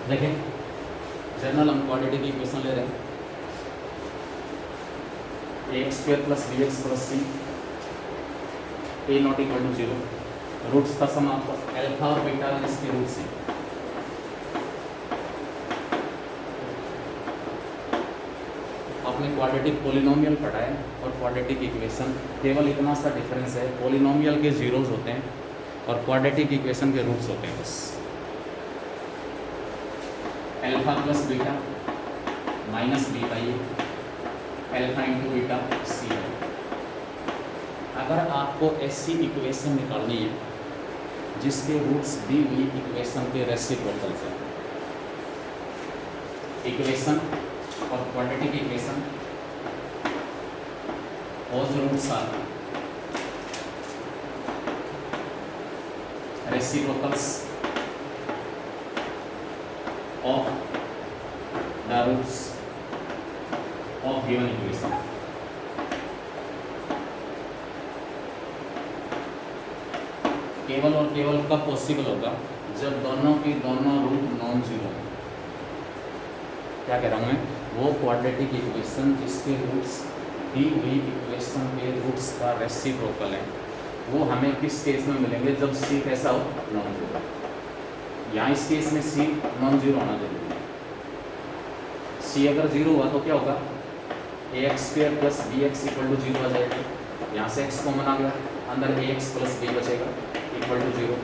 देखें जनरल हम quadratic equation ले रहे हैं ax² + bx + c a not equal to 0। Roots का सम आपको अल्फा और बीटा इसके रूट्स हैं। आपने क्वाड्रेटिक पोलिनोमियल पढ़ा है और क्वाड्रेटिक इक्वेशन, केवल इतना सा डिफरेंस है, पोलिनोमियल के जीरोस होते हैं और क्वाड्रेटिक इक्वेशन के रूट्स होते हैं बस। Alpha + beta -b/a alpha × beta c है। अगर आपको ऐसी इक्वेशन निकालनी है जिसके रूट्स दी हुई इक्वेशन के रेसिप्रोकल से, इक्वेशन और quadratic equation whose roots are reciprocals of the roots of given equation। केवल और केवल कब पॉसिबल होगा जब दोनों की दोनों रूट नॉन जीरो। क्या कह रहा हूँ मैं, वो क्वाड्रेटिक इक्वेशन जिसके रूट्स दी हुई इक्वेशन के रूट्स का रेसिप्रोकल है, वो हमें किस केस में मिलेंगे जब c कैसा हो, नॉन जीरो। यहाँ इस केस में c नॉन जीरो होना जरूरी है। c अगर जीरो हुआ तो क्या होगा, ax² + bx = 0 आ जाएगा। यहाँ से x कॉमन आ गया, अंदर ax + b बचेगा इक्वल टू 0।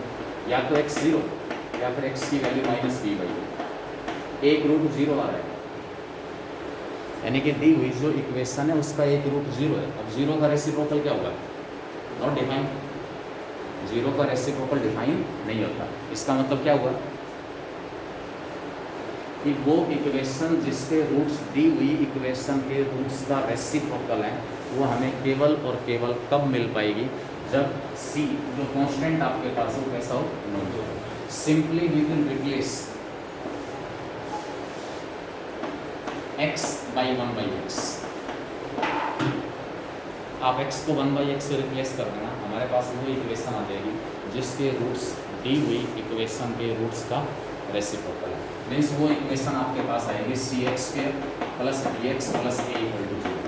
या तो x 0 या फिर x की वैल्यू -b/a। एक रूट 0 आ रहा है, यानी कि दी हुई जो इक्वेशन है उसका एक रूट 0 है। अब 0 का रेसिप्रोकल क्या होगा, नॉट डिफाइन। 0 का रेसिप्रोकल डिफाइन नहीं होता। इसका मतलब क्या हुआ कि वो इक्वेशन जिसके रूट्स दी हुई इक्वेशन के रूट्स का रेसिप्रोकल है, वो हमें केवल और केवल कब मिल पाएगी जब c जो कांस्टेंट आपके पास है वो कैसा हो, non zero. Simply we can replace x by 1/x। आप x को 1/x से रिप्लेस कर देना, हमारे पास वो इक्वेशन आ जाएगी जिसके रूट्स दी हुई इक्वेशन के रूट्स का रेसिप्रोकल है। मीन्स वो इक्वेशन आपके पास आएगी cx² + bx + a = 0।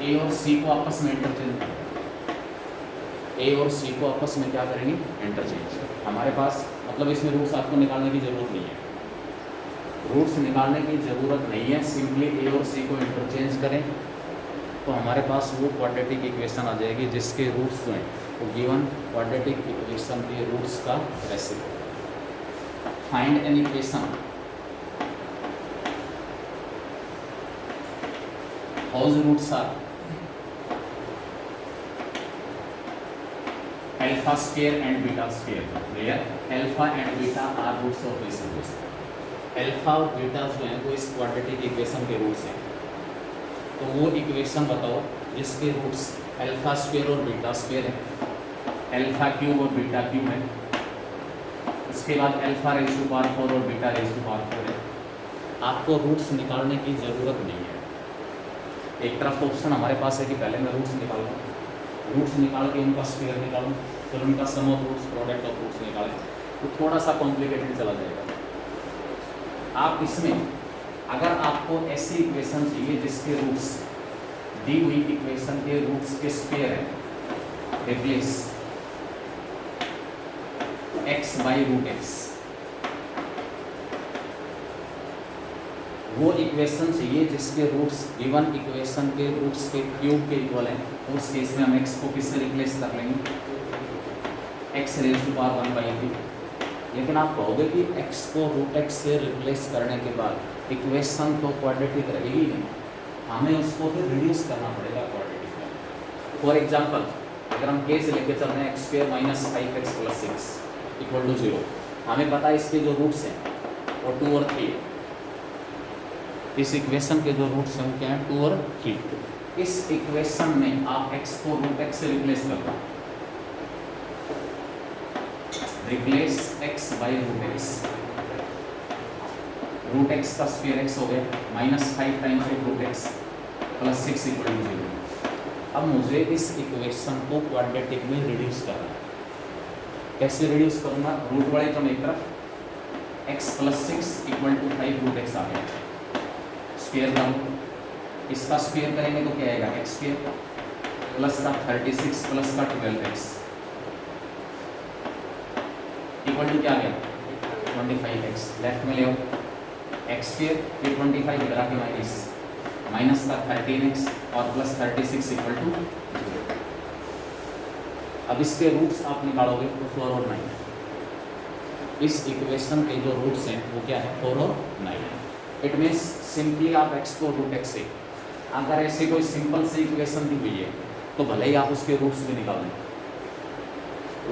a और c को आपस में इंटरचेंज करें, a और c को आपस में क्या करेंगे, इंटरचेंज। हमारे पास मतलब इसमें रूट्स आपको निकालने की ज़रूरत नहीं है, रूट्स निकालने की ज़रूरत नहीं है। सिंपली a और c को इंटरचेंज करें तो हमारे पास वो क्वाड्रेटिक इक्वेशन आ जाएगी जिसके रूट्स जो हैं वो गिवन क्वाड्रेटिक इक्वेशन के रूट्स का reciprocal. Find an equation whose roots are α² and β², where alpha and beta are roots of this equation। Alpha और बीटा जो हैं वो इस क्वाड्रेटिक इक्वेशन के रूट्स हैं। तो वो इक्वेशन बताओ जिसके रूट्स α² और β² हैं, α³ और β³ है। उसके बाद α⁴ और β⁴ है। आपको रूट्स निकालने की ज़रूरत नहीं है। एक तरफ तो ऑप्शन हमारे पास है कि पहले मैं रूट्स निकालूँ, रूट्स निकाल के उनका स्क्वायर निकालूं, फिर उनका sum of roots, product of roots निकालें, तो थोड़ा सा कॉम्प्लिकेटेड चला जाएगा। आप इसमें अगर आपको ऐसी इक्वेशन चाहिए जिसके रूट्स दी हुई इक्वेशन के रूट्स के स्क्वायर है, रिप्लेस x by √x। वो इक्वेशन चाहिए जिसके रूट्स गिवन इक्वेशन के रूट्स के क्यूब के इक्वल हैं, उस केस में हम x को किससे रिप्लेस कर लेंगे, x⁴ लेकिन आप कहोगे कि x को √x से रिप्लेस करने के बाद इक्वेशन तो क्वाड्रेटिक रहेगी नहीं, हमें उसको फिर रिड्यूस करना पड़ेगा क्वाड्रेटिक में। फॉर एग्जांपल अगर हम केस लेके चल रहे हैं x² - 5x + 6 = 0, हमें पता है इसके जो रूट्स हैं वो 2 और 3। इस इक्वेशन के जो रूट्स हैं क्या हैं, 2 और 3। इस इक्वेशन में आप x को √x से रिप्लेस कर दो, replace x by √x। √x का स्क्वायर x हो गया, -5 टाइम्स √x + 6 = 0। अब मुझे इस इक्वेशन को क्वाड्रेटिक में रिड्यूस करना है। कैसे रिड्यूस करूँगा, रूट वाले टर्म एक तरफ x plus 6 equal to 5 root x आ गया। स्क्वायर डाउन, इसका स्क्वायर करेंगे तो क्या आएगा, एक्स स्क्वायर प्लस का 36 प्लस का 12x इक्वल टू क्या आ गया 25x। लेफ्ट में ले आओ, एक्स स्क्वायर फिर 25 इधर आके माइनस का 13x और प्लस 36 इक्वल टू 0। अब इसके रूट्स आप निकालोगे तो 4 और 9। इस इक्वेशन के जो रूट्स हैं वो क्या है 4 और 9। इट मीन्स सिंपली आप x को रूट x से, अगर ऐसी कोई सिंपल सी इक्वेशन दी हुई है तो भले ही आप उसके रूट्स भी निकाल लें,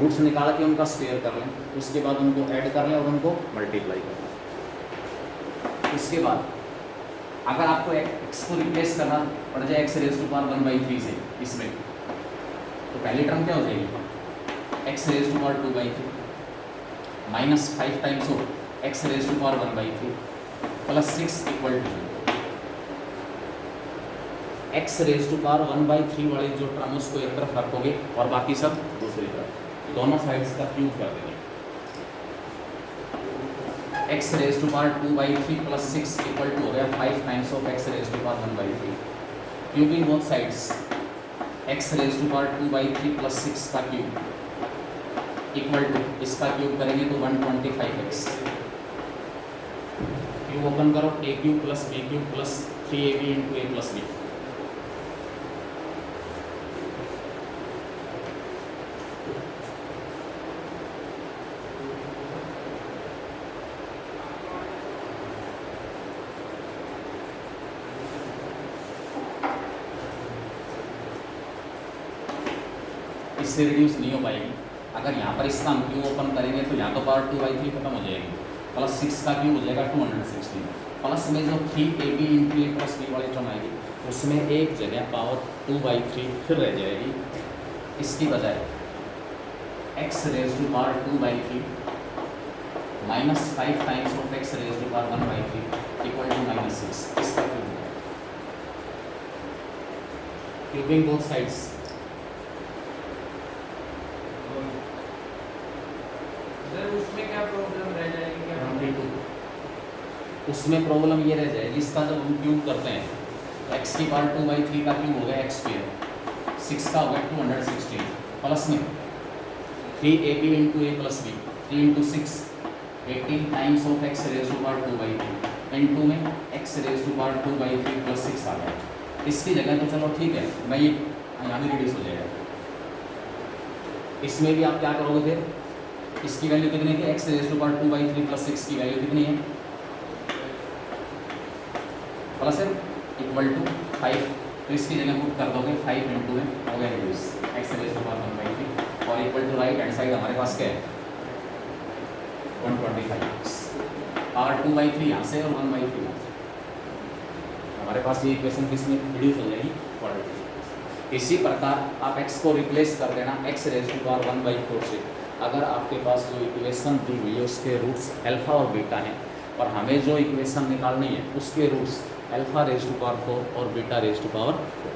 रूट्स निकाल के उनका स्क्वायर कर लें, उसके बाद उनको ऐड कर लें और उनको मल्टीप्लाई कर लें। इसके बाद अगर आपको x को रिप्लेस करना पड़ जाए x रेज़ टू पावर 1/3 से इसमें, तो पहली टर्म क्या हो जाएगी x raise to power 2/3 minus 5 times of x raise to power 1/3 plus 6 equal to x raise to power 1/3 वाली जो टर्म उसको एक तरफ रखोगे और बाकी सब दूसरी तरफ, दोनों साइड्स का क्यूब कर देंगे। x raise to power 2/3 plus 6 equal to हो गया 5 times of x raise to power 1/3 cubing both sides, x raise to power 2/3 plus 6 का क्यूब इक्वल टू इसका क्यूब करेंगे तो 125x। क्यूब ओपन करो, a cube plus b cube plus 3ab into a plus b। इससे reduce नहीं हो पाएगी। अगर यहाँ पर इसका हम क्यूब ओपन करेंगे तो यहाँ तो पावर 2/3 खत्म हो जाएगी, प्लस 6 का क्यूब हो जाएगा 216, प्लस में जो 3ab into a plus b वाली टर्म आएगी उसमें एक जगह पावर 2/3 फिर रह जाएगी। इसकी बजाय x raise to power 2/3 minus 5 times of x raise to power 1/3 equal to -6। इसका क्यूब क्यूबिंग बोथ साइड्स। उसमें क्या प्रॉब्लम रह जाएगी क्या? 22। उसमें प्रॉब्लम ये रह जाएगी, इसका जब हम क्यूब करते हैं x की पावर 2/3 का क्यूब हो गया x स्क्वायर, 6 का हो गया 216 प्लस में 3ab into a plus b 3 into 6 18 times of x raise to power 2/3 into में x raise to power 2/3 plus 6 आ गया। इसकी जगह तो चलो ठीक है, मैं ये यहाँ भी रिड्यूस हो जाएगा। इसमें भी आप क्या करोगे फिर, इसकी वैल्यू कितनी है, x raise to power 2/3 plus 6 की वैल्यू कितनी है प्लस है इक्वल टू 5, तो इसकी जगह पुट कर दोगे 5 इंटू में हो गया reduce x raise to power 1/3 और equal to right hand side हमारे पास क्या है 125x पावर 2/3 यहाँ से और 1/3 यहाँ से। हमारे पास ये इक्वेशन किसमें रिड्यूस हो जाएगी क्वाड्रेटिक। इसी प्रकार आप x को रिप्लेस कर देना x रेज़ टू पावर 1/4 से। अगर आपके पास जो इक्वेशन दी हुई है उसके रूट्स अल्फा और बीटा हैं और हमें जो इक्वेशन निकालनी है उसके roots alpha raise to power 4 और बीटा रेज़ टू पावर 4।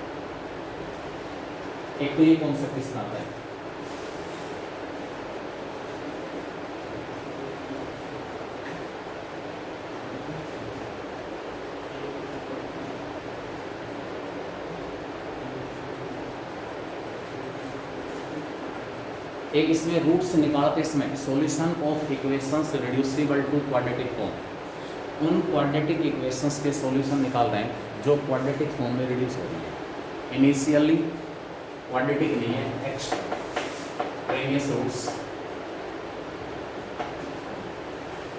एक तो ये कॉन्सेप्ट इसमें आता है। एक इसमें रूट्स निकालते समय solution of equations reducible to quadratic form, उन क्वाड्रेटिक इक्वेशंस के सॉल्यूशन निकाल रहे हैं जो क्वाड्रेटिक फॉर्म में रिड्यूस हो रही है। इनिशियली क्वाड्रेटिक नहीं है, एक्सट्रेनियस रूट्स,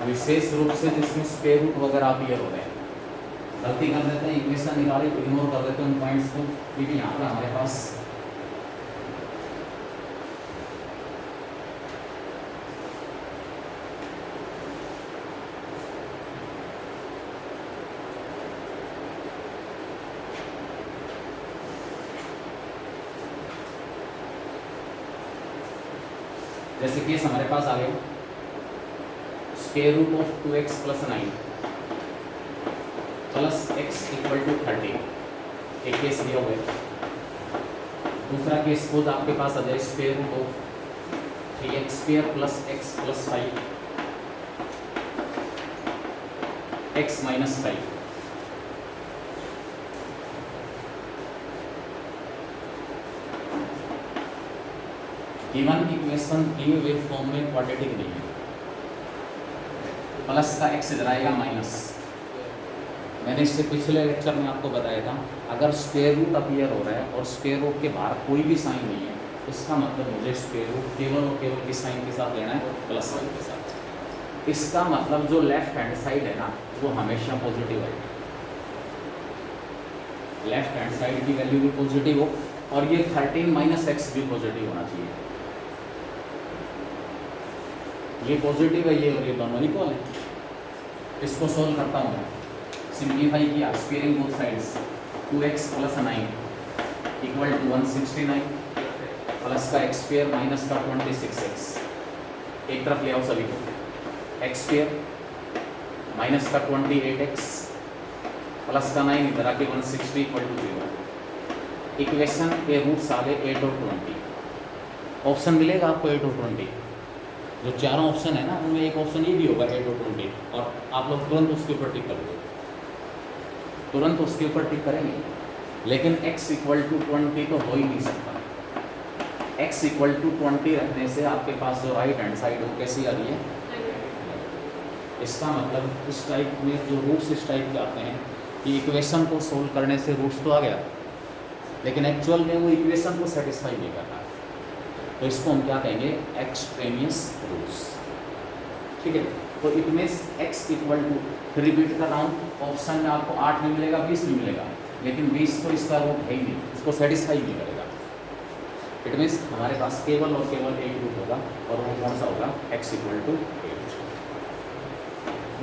विशेष रूप से जिसमें स्क्वायर रूट वगैरह क्लियर हो रहे हैं। गलती कर देते हैं, इक्वेशन निकाली तो इग्नोर कर देते हैं उन पॉइंट्स को, क्योंकि यहाँ पर हमारे पास जैसे केस हमारे पास आ गया square root of 2x plus 9 plus x equal to 30, एक केस दिया हुआ है। दूसरा केस खुद आपके पास आ जाए square root of 3x square plus x plus 5 x minus 5। Given equation दिए हुए फॉर्म में क्वाड्रेटिक नहीं है। प्लस का एक्स इधर आएगा माइनस। मैंने इससे पिछले लेक्चर में आपको बताया था, अगर स्क्वायर रूट अपीयर हो रहा है और स्क्वायर रूट के बाहर कोई भी साइन नहीं है, इसका मतलब मुझे स्क्वायर रूट केवल और केवल किस साइन के साथ लेना है, प्लस साइन के साथ। इसका मतलब जो लेफ्ट हैंड साइड है ना, वो हमेशा पॉजिटिव है। लेफ्ट हैंड साइड की वैल्यू भी पॉजिटिव हो, और ये 13 माइनस एक्स भी पॉजिटिव होना चाहिए। ये पॉजिटिव है ये, और ये दोनों इक्वल है। इसको सोल्व करता हूँ, सिंप्लीफाई किया, squaring both sides, 2x plus 9 equal to 169 plus का एक्स स्क्वेयर माइनस का 26x। एक तरफ ले आओ सभी को, एक्स स्क्वेयर माइनस का 28x प्लस का 9 इधर आके 160 इक्वल टू 0। इक्वेशन के रूट्स आ गए 8 और 20। ऑप्शन मिलेगा आपको 8 और 20। जो चारों ऑप्शन है ना, उनमें एक ऑप्शन ये भी होगा 8 और 20, और आप लोग तुरंत उसके ऊपर टिक कर दो, तुरंत उसके ऊपर टिक करेंगे। लेकिन x इक्वल टू 20 तो हो ही नहीं सकता। x इक्वल टू 20 रखने से आपके पास जो राइट हैंड साइड वो कैसी आ रही है, इसका मतलब इस टाइप में जो रूट्स इस टाइप के आते हैं कि इक्वेशन को सोल्व करने से रूट्स तो आ गया, लेकिन एक्चुअल में वो इक्वेशन को सेटिस्फाई नहीं कर रहा। तो इसको हम क्या कहेंगे, एक्सट्रेनियस रूट्स। ठीक है, तो it means x equal to, फिर रिपीट कर रहा हूँ, ऑप्शन में आपको 8 भी मिलेगा, 20 भी मिलेगा, लेकिन 20 तो इसका रूट है ही नहीं, इसको सेटिस्फाई नहीं करेगा। इट मीन्स हमारे पास केवल और केवल एक रूट होगा, और वो कौन सा होगा, x इक्वल टू 8।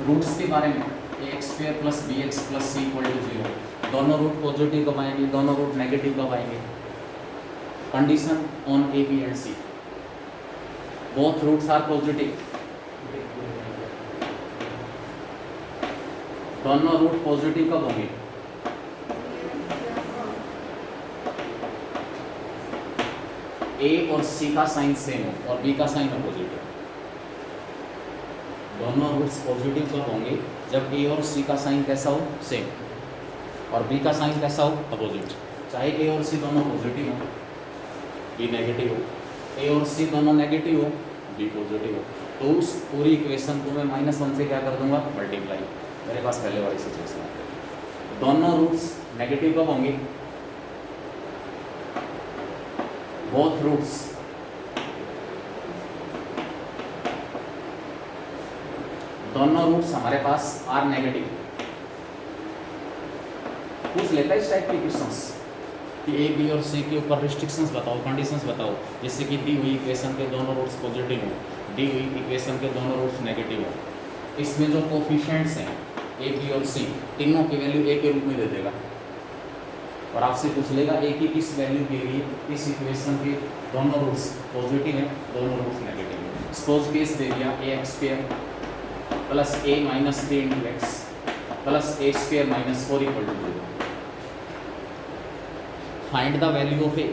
रूट्स के बारे में ax square plus bx plus c equal to 0, दोनों रूट पॉजिटिव कब आएंगे, दोनों रूट नेगेटिव कब आएंगे। Condition on a b and c, both roots are positive, दोनों रूट पॉजिटिव कब होंगे, a और c का साइन सेम हो और b का साइन अपोजिट हो। दोनों रूट्स पॉजिटिव कब होंगे, जब a और c का साइन कैसा हो, सेम, और b का साइन कैसा हो, अपोजिट। चाहे a और c दोनों पॉजिटिव हो, b नेगेटिव हो, a और c दोनों नेगेटिव हो, b पॉजिटिव हो, तो उस पूरी इक्वेशन को मैं -1 से क्या कर दूंगा, मल्टीप्लाई। मेरे पास पहले वाली सिचुएशन है, दोनों रूट्स नेगेटिव कब होंगे, बोथ रूट्स दोनों रूट्स हमारे पास आर नेगेटिव। पूछ लेता है इस टाइप के क्वेश्चंस कि ए बी और सी के ऊपर रिस्ट्रिक्शंस बताओ, कंडीशंस बताओ, जैसे कि दी हुई इक्वेशन के दोनों रूट्स पॉजिटिव हो, दी हुई इक्वेशन के दोनों रूट्स नेगेटिव हो। इसमें जो कोफिशिएंट्स हैं ए बी और सी, तीनों की वैल्यू ए के रूप में दे देगा, और आपसे पूछ लेगा ए की किस वैल्यू के लिए इस इक्वेशन के दोनों रूट्स पॉजिटिव हैं, दोनों रूट्स नेगेटिव हैं। सपोज केस दे दिया A x square plus A minus 3 into x plus A square minus 4 equal to 0। Find the value of A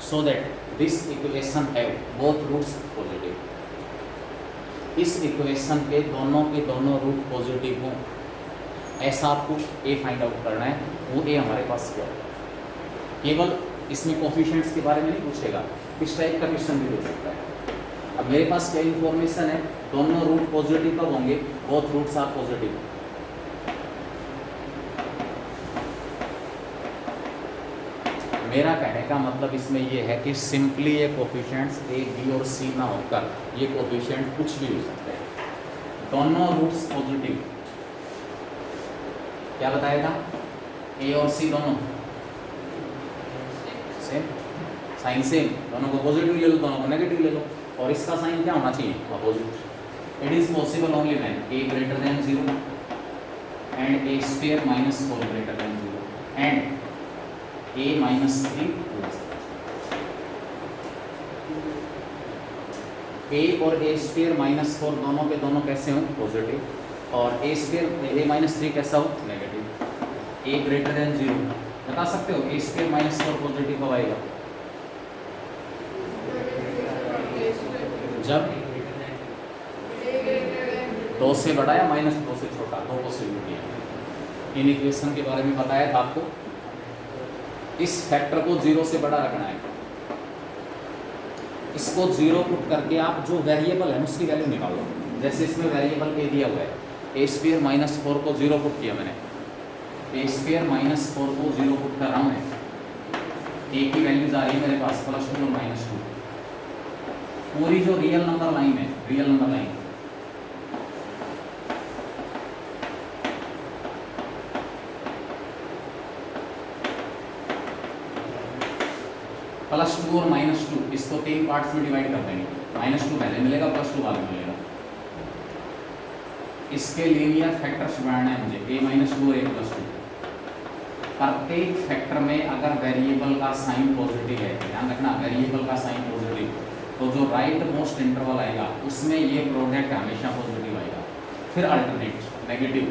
so that this equation have both roots positive. इस equation के दोनों root positive हों, ऐसा आपको ए find out करना है। वो ए हमारे पास क्या है, केवल इसमें कोफिशिएंट्स के बारे में नहीं पूछेगा, इस टाइप का क्वेश्चन भी दे सकता है। अब मेरे पास क्या इन्फॉर्मेशन है, दोनों रूट पॉजिटिव कब होंगे, बोथ रूट्स आर पॉजिटिव। मेरा कहने का मतलब इसमें ये है कि सिंपली ये कोफिशिएंट्स ए बी और सी ना होकर ये कोफिशिएंट कुछ भी हो सकते हैं। दोनों रूट्स पॉजिटिव, क्या बताया था, ए और सी दोनों सेम, साइन सेम, दोनों को पॉजिटिव ले लो, दोनों को नेगेटिव ले लो, और इसका साइन क्या होना चाहिए, opposite. It is possible only when a greater than 0 and a square minus 4 greater than 0 and a minus 3 a और a स्क्वायर माइनस 4 दोनों के दोनों कैसे हो, पॉजिटिव, और a स्क्वायर a माइनस 3 कैसा हो, नेगेटिव। a ग्रेटर देन 0 बता सकते हो, a स्क्वायर माइनस 4 पॉजिटिव कब आएगा, जब 2 से बड़ा या -2 से छोटा, दो पॉसिबिलिटी है। इन इक्वेशन के बारे में बताया था आपको। इस फैक्टर को 0 से बड़ा रखना है, इसको 0 पुट करके आप जो वेरिएबल है उसकी वैल्यू निकालो। जैसे इसमें वेरिएबल ए दिया हुआ है, a स्क्वायर -4 को 0 पुट किया मैंने, a स्क्वायर -4 को 0 पुट कर रहा हूँ मैं, a की वैल्यूज आ रही है मेरे पास +2 और -2। पूरी जो रियल नंबर लाइन है, रियल नंबर लाइन, +2 और -2 इसको 3 पार्ट्स में डिवाइड कर देंगे। -2 पहले मिलेगा, +2 बाद में मिलेगा। इसके लीनियर फैक्टर्स बनाना है मुझे, a-2 और a+2। प्रत्येक फैक्टर में अगर वेरिएबल का साइन पॉजिटिव है, ध्यान रखना वेरिएबल का साइन पॉजिटिव, तो जो राइट मोस्ट इंटरवल आएगा उसमें ये प्रोडक्ट हमेशा पॉजिटिव आएगा। फिर अल्टरनेट नेगेटिव,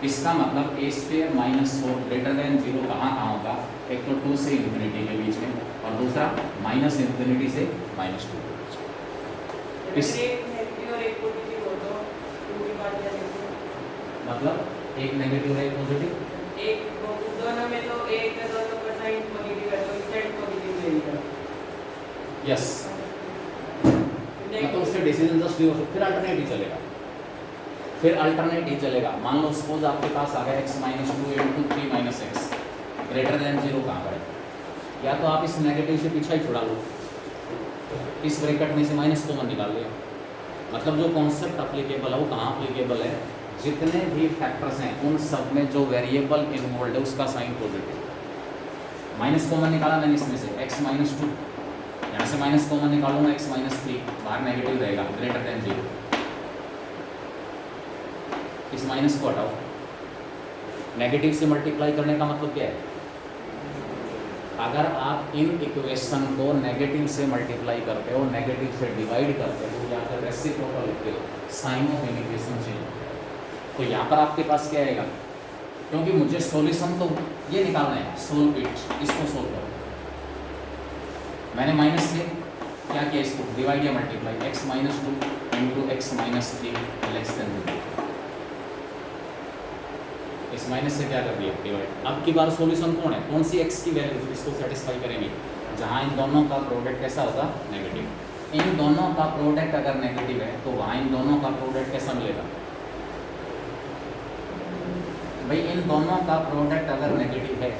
इसका मतलब a स्क्वायर -4 ग्रेटर देन 0 कहाँ होगा? एक तो 2 से इन्फिनिटी के बीच में, और दूसरा -∞ से -2। इस मतलब एक नेगेटिव और एक पॉजिटिव, एक दोनों में तो एक दोनों का साइन पॉजिटिव है, तो साइन पॉजिटिव लेगा। यस, मतलब उससे डिसीजन जस्ट हो, फिर अल्टरनेट ही चलेगा। फिर अल्टरनेट ही चलेगा। मान लो सपोज आपके पास आ गया x -2 × 3 - x ग्रेटर देन 0 कहाँ पर है? या तो आप इस नेगेटिव से पीछा ही छुड़ा लो, इस ब्रैकेट में से माइनस कॉमन निकाल लिया। मतलब जो कॉन्सेप्ट अप्लीकेबल है वो कहाँ अप्लीकेबल है? जितने भी फैक्टर्स हैं उन सब में जो वेरिएबल इन्वॉल्व है उसका साइन पॉजिटिव। माइनस कॉमन निकाला मैंने इसमें से x -2, यहाँ से माइनस कॉमन निकालूंगा x -3, बाहर नेगेटिव रहेगा ग्रेटर देन 0। इस माइनस को हटाओ, नेगेटिव से मल्टीप्लाई करने का मतलब क्या है? अगर आप इन इक्वेशन को नेगेटिव से मल्टीप्लाई करते हो, नेगेटिव से डिवाइड करते हो, या फिर रेसिप्रोकल लिखते हो, sign of inequation change, तो यहाँ पर आपके पास क्या आएगा? क्योंकि मुझे सॉल्यूशन तो ये निकालना है, सोल्व इट, इसको सोल्व करो। मैंने माइनस से क्या किया? इसको डिवाइड या मल्टीप्लाई, x -2 × x -3 <0। इस माइनस से क्या कर दिया? डिवाइड। अब की बार सॉल्यूशन कौन है? कौन सी x की वैल्यू इसको सेटिस्फाई करेंगे? जहाँ इन दोनों का प्रोडक्ट कैसा होगा? नेगेटिव। इन दोनों का प्रोडक्ट अगर नेगेटिव है तो वहाँ इन दोनों का प्रोडक्ट कैसा मिलेगा? भाई इन दोनों का प्रोडक्ट अगर नेगेटिव है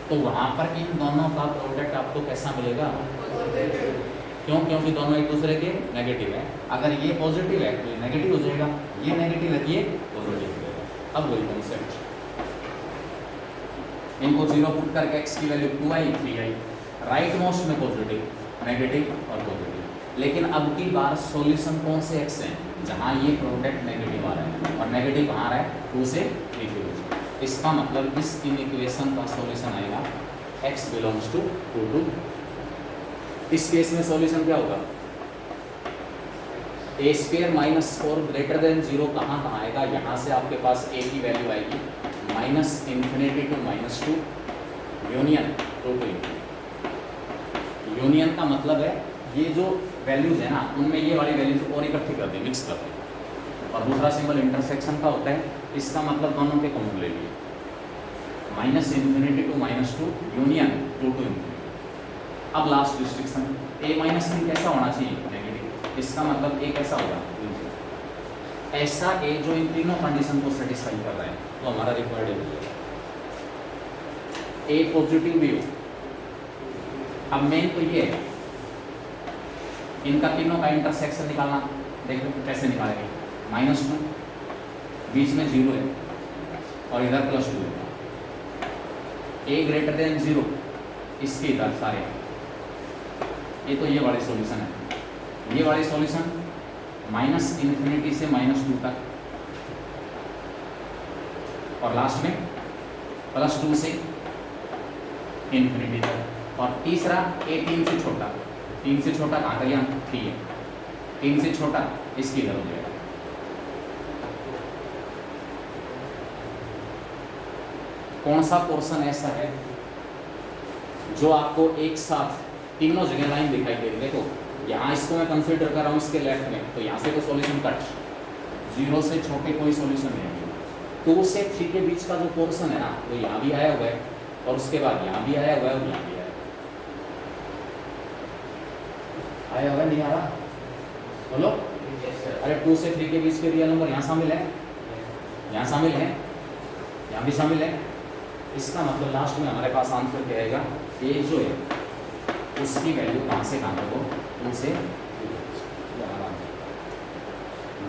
तो वहाँ पर इन दोनों का प्रोडक्ट आपको कैसा मिलेगा? क्यों? क्योंकि दोनों एक दूसरे के नेगेटिव है। अगर ये पॉजिटिव है तो ये नेगेटिव हो जाएगा, ये नेगेटिव है तो ये पॉजिटिव हो जाएगा। अब वही कॉन्सेप्ट, इनको 0 पुट करके x की वैल्यू 2 आई 3 आई, राइट मोस्ट में पॉजिटिव, नेगेटिव और पॉजिटिव। लेकिन अब की बार सॉल्यूशन कौन से x है? जहाँ ये प्रोडक्ट नेगेटिव आ रहा है, और नेगेटिव कहाँ आ रहा है? 2 से 3 के बीच। इसका मतलब इस इन इक्वेशन का सॉल्यूशन आएगा x बिलोंग्स टू 2 2। इस केस में सॉल्यूशन क्या होगा? a स्क्वायर -4 ग्रेटर देन 0 कहाँ आएगा? यहाँ से आपके पास a की वैल्यू आएगी -∞ to -2 यूनियन 2 to ∞। यूनियन का मतलब है ये जो वैल्यूज है ना, उनमें ये वाली वैल्यूज और इकट्ठी कर दें, मिक्स कर दें। और दूसरा सिंबल इंटरसेक्शन का होता है, इसका मतलब दोनों के कॉमन ले लिए, -∞ to -2 यूनियन 2 to ∞। अब लास्ट रिस्ट्रिक्शन, a -3 कैसा होना चाहिए? नेगेटिव। इसका मतलब a कैसा होगा? ऐसा a जो इन तीनों कंडीशन को सेटिस्फाई कर रहा है, तो हमारा रिक्वायर्ड हो जाएगा। a पॉजिटिव भी हो। अब मेन तो ये है, इनका तीनों का इंटरसेक्शन निकालना। देखो कैसे निकालेंगे? -2, बीच में 0 है और इधर +2 है। a ग्रेटर देन 0, इसके इधर सारे, ये तो ये वाले सॉल्यूशन है। ये वाले सॉल्यूशन -∞ से -2 तक, और लास्ट में +2 से ∞ तक। और तीसरा a 3 से छोटा, 3 से छोटा कहाँ का? यहाँ 3 है, 3 से छोटा इसकी इधर हो जाएगा। कौन सा पोर्शन ऐसा है जो आपको एक साथ तीनों जगह लाइन दिखाई दे रही है? देखो यहाँ इसको मैं कंसिडर कर रहा हूँ इसके लेफ्ट में, तो यहाँ से तो सॉल्यूशन कट, 0 से छोटे कोई सॉल्यूशन नहीं है। 2 से 3 के बीच का जो पोर्शन है ना वो यहाँ भी आया हुआ है और उसके बाद यहाँ भी आया हुआ है और यहाँ भी आया हुआ है, नहीं आ रहा बोलो। अरे 2 से 3 के बीच के रियल नंबर यहाँ शामिल है, यहाँ शामिल है, यहाँ भी शामिल है। इसका मतलब लास्ट में हमारे पास आंसर क्या आएगा, ए जो है उसकी वैल्यू कहाँ से कहाँ तक हो, 2 से 3।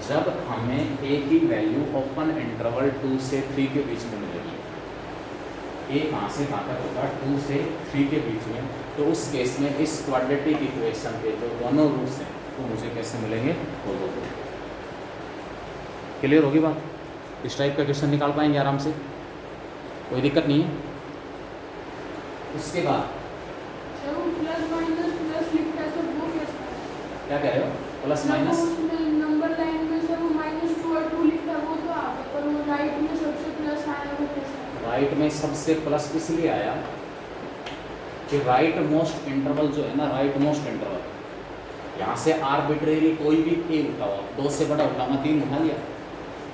जब हमें ए की वैल्यू ओपन इंटरवल 2 से 3 के बीच में मिलेगी, ए कहाँ से कहाँ तक होगा, 2 से 3 के बीच में, तो उस केस में इस क्वाड्रेटिक इक्वेशन के जो दोनों रूट्स हैं वो मुझे कैसे मिलेंगे, वो दो। क्लियर होगी बात? इस टाइप का क्वेश्चन निकाल पाएंगे आराम से, कोई दिक्कत नहीं है। उसके बाद प्लस माइनस प्लस लिखता है सर, वो कैसा है? क्या कह रहे हो, प्लस माइनस? नंबर लाइन में सर वो -2 और 2 लिखता है, वो तो आता है, पर वो राइट में सबसे प्लस आया, वो कैसा है? राइट में सबसे प्लस इसलिए आया कि राइट मोस्ट इंटरवल जो है ना, राइट मोस्ट इंटरवल, यहाँ से आर्बिट्रेरी कोई भी ए उठा हुआ, 2 से बड़ा उठा, मैं 3 उठा लिया,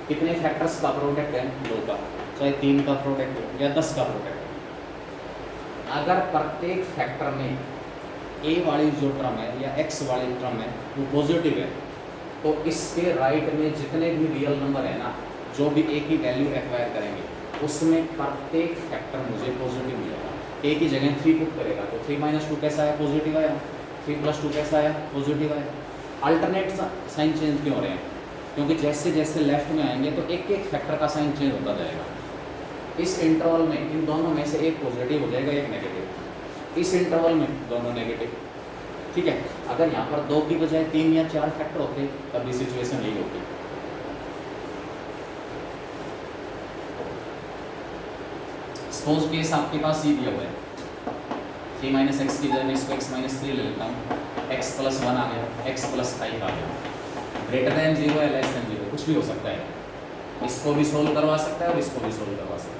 कितने फैक्टर्स का प्रोडक्ट है, 2 का, चाहे 3 का प्रोडक्ट हो या 10 का प्रोडक्ट हो। अगर प्रत्येक फैक्टर में ए वाली जो टर्म है या एक्स वाली टर्म है वो पॉजिटिव है, तो इसके राइट में जितने भी रियल नंबर है ना, जो भी ए की वैल्यू एक्वायर करेंगे, उसमें प्रत्येक फैक्टर मुझे पॉजिटिव मिलेगा। ए की जगह 3 पुट करेगा तो 3 - 2 कैसा आया, पॉजिटिव आया, 3 + 2 कैसा आया, पॉजिटिव आया। अल्टरनेट साइन चेंज क्यों हो रहे हैं, क्योंकि जैसे जैसे लेफ्ट में आएंगे तो एक एक फैक्टर का साइन चेंज होता जाएगा। इस इंटरवल में इन दोनों में से एक पॉजिटिव हो जाएगा, एक नेगेटिव, इस इंटरवल में दोनों नेगेटिव, ठीक है। अगर यहाँ पर 2 की बजाय 3 या 4 फैक्टर होते तब भी सिचुएशन यही होती। सपोज केस आपके पास ये दिया हुआ है, 3 - x की जगह इसको x - 3 ले लेता हूँ, x + 1 आ गया, x + 5 आ गया, ग्रेटर देन 0 या लेस देन 0, कुछ भी हो सकता है। इसको भी सोल्व करवा सकता है और इसको भी सोल्व करवा सकता है।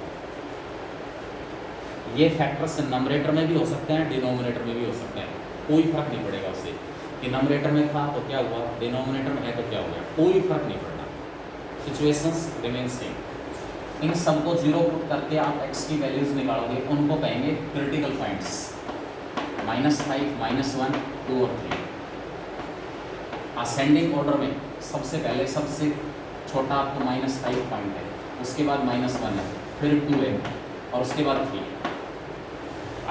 ये फैक्टर्स नंबरेटर में भी हो सकते हैं, डिनोमिनेटर में भी हो सकते हैं, कोई फर्क नहीं पड़ेगा उससे कि नंबरेटर में था तो क्या हुआ, डिनोमिनेटर में है तो क्या हो गया, कोई फर्क नहीं पड़ना, सिचुएशंस रिमेन सेम। इन सबको 0 पुट करके आप x की वैल्यूज निकालोगे, उनको कहेंगे क्रिटिकल पॉइंट्स, -5, -1, 2 और 3। असेंडिंग ऑर्डर में सबसे पहले सबसे छोटा आपको -5 पॉइंट है, उसके बाद -1 है, फिर 2 है और उसके बाद 3।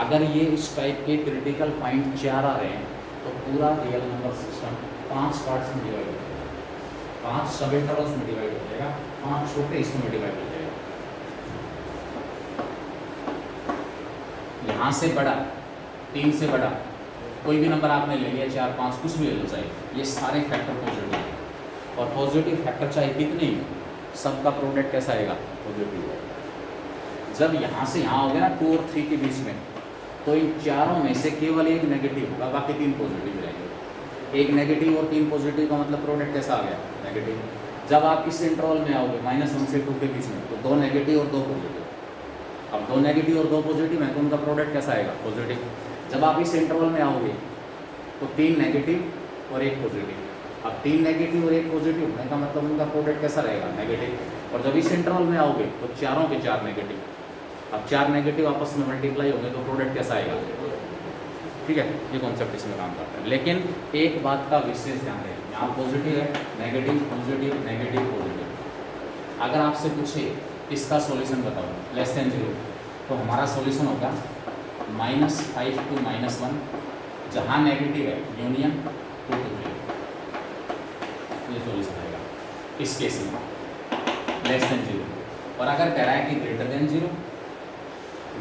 अगर ये इस टाइप के क्रिटिकल पॉइंट 4 आ रहे हैं तो पूरा रियल नंबर सिस्टम 5 पार्ट्स में डिवाइड हो जाएगा, 5 सब इंटरवल्स में डिवाइड हो जाएगा, 5 छोटे हिस्सों में डिवाइड हो जाएगा। यहाँ से बड़ा, 3 से बड़ा कोई भी नंबर आपने ले लिया, 4, 5 कुछ भी ले लो, चाहिए ये सारे फैक्टर पॉजिटिव हैं, और पॉजिटिव फैक्टर चाहे कितने ही सबका प्रोडक्ट कैसा आएगा, पॉजिटिव होगा। जब यहाँ से यहाँ हो गया ना 2 और 3 के बीच में, तो इन चारों में से केवल एक नेगेटिव होगा, बाकी 3 पॉजिटिव रहेंगे। एक नेगेटिव और 3 पॉजिटिव का मतलब प्रोडक्ट कैसा आ गया, नेगेटिव। जब आप इस इंटरवल में आओगे -1 से 2 के बीच में, तो 2 नेगेटिव और 2 पॉजिटिव। अब 2 नेगेटिव और 2 पॉजिटिव हैं तो उनका प्रोडक्ट कैसा आएगा, पॉजिटिव। जब आप इस इंटरवल में आओगे तो 3 नेगेटिव और 1 पॉजिटिव। अब 3 नेगेटिव और 1 पॉजिटिव होने का मतलब उनका प्रोडक्ट कैसा रहेगा, नेगेटिव। और जब इस इंटरवल में आओगे तो चारों के 4 नेगेटिव। अब 4 नेगेटिव आपस में मल्टीप्लाई होंगे तो प्रोडक्ट कैसा आएगा, ठीक है। ये कॉन्सेप्ट इसमें काम करता है। लेकिन एक बात का विशेष ध्यान है, यहाँ पॉजिटिव है, नेगेटिव, पॉजिटिव, नेगेटिव, पॉजिटिव। अगर आपसे पूछे इसका सॉल्यूशन बताओ लेस देन 0, तो हमारा सॉल्यूशन होगा -5 to -1, जहाँ नेगेटिव है यूनियन 2 to 3, ये सॉल्यूशन आएगा इस केस में लेस देन 0। और अगर कह रहा है कि ग्रेटर देन 0,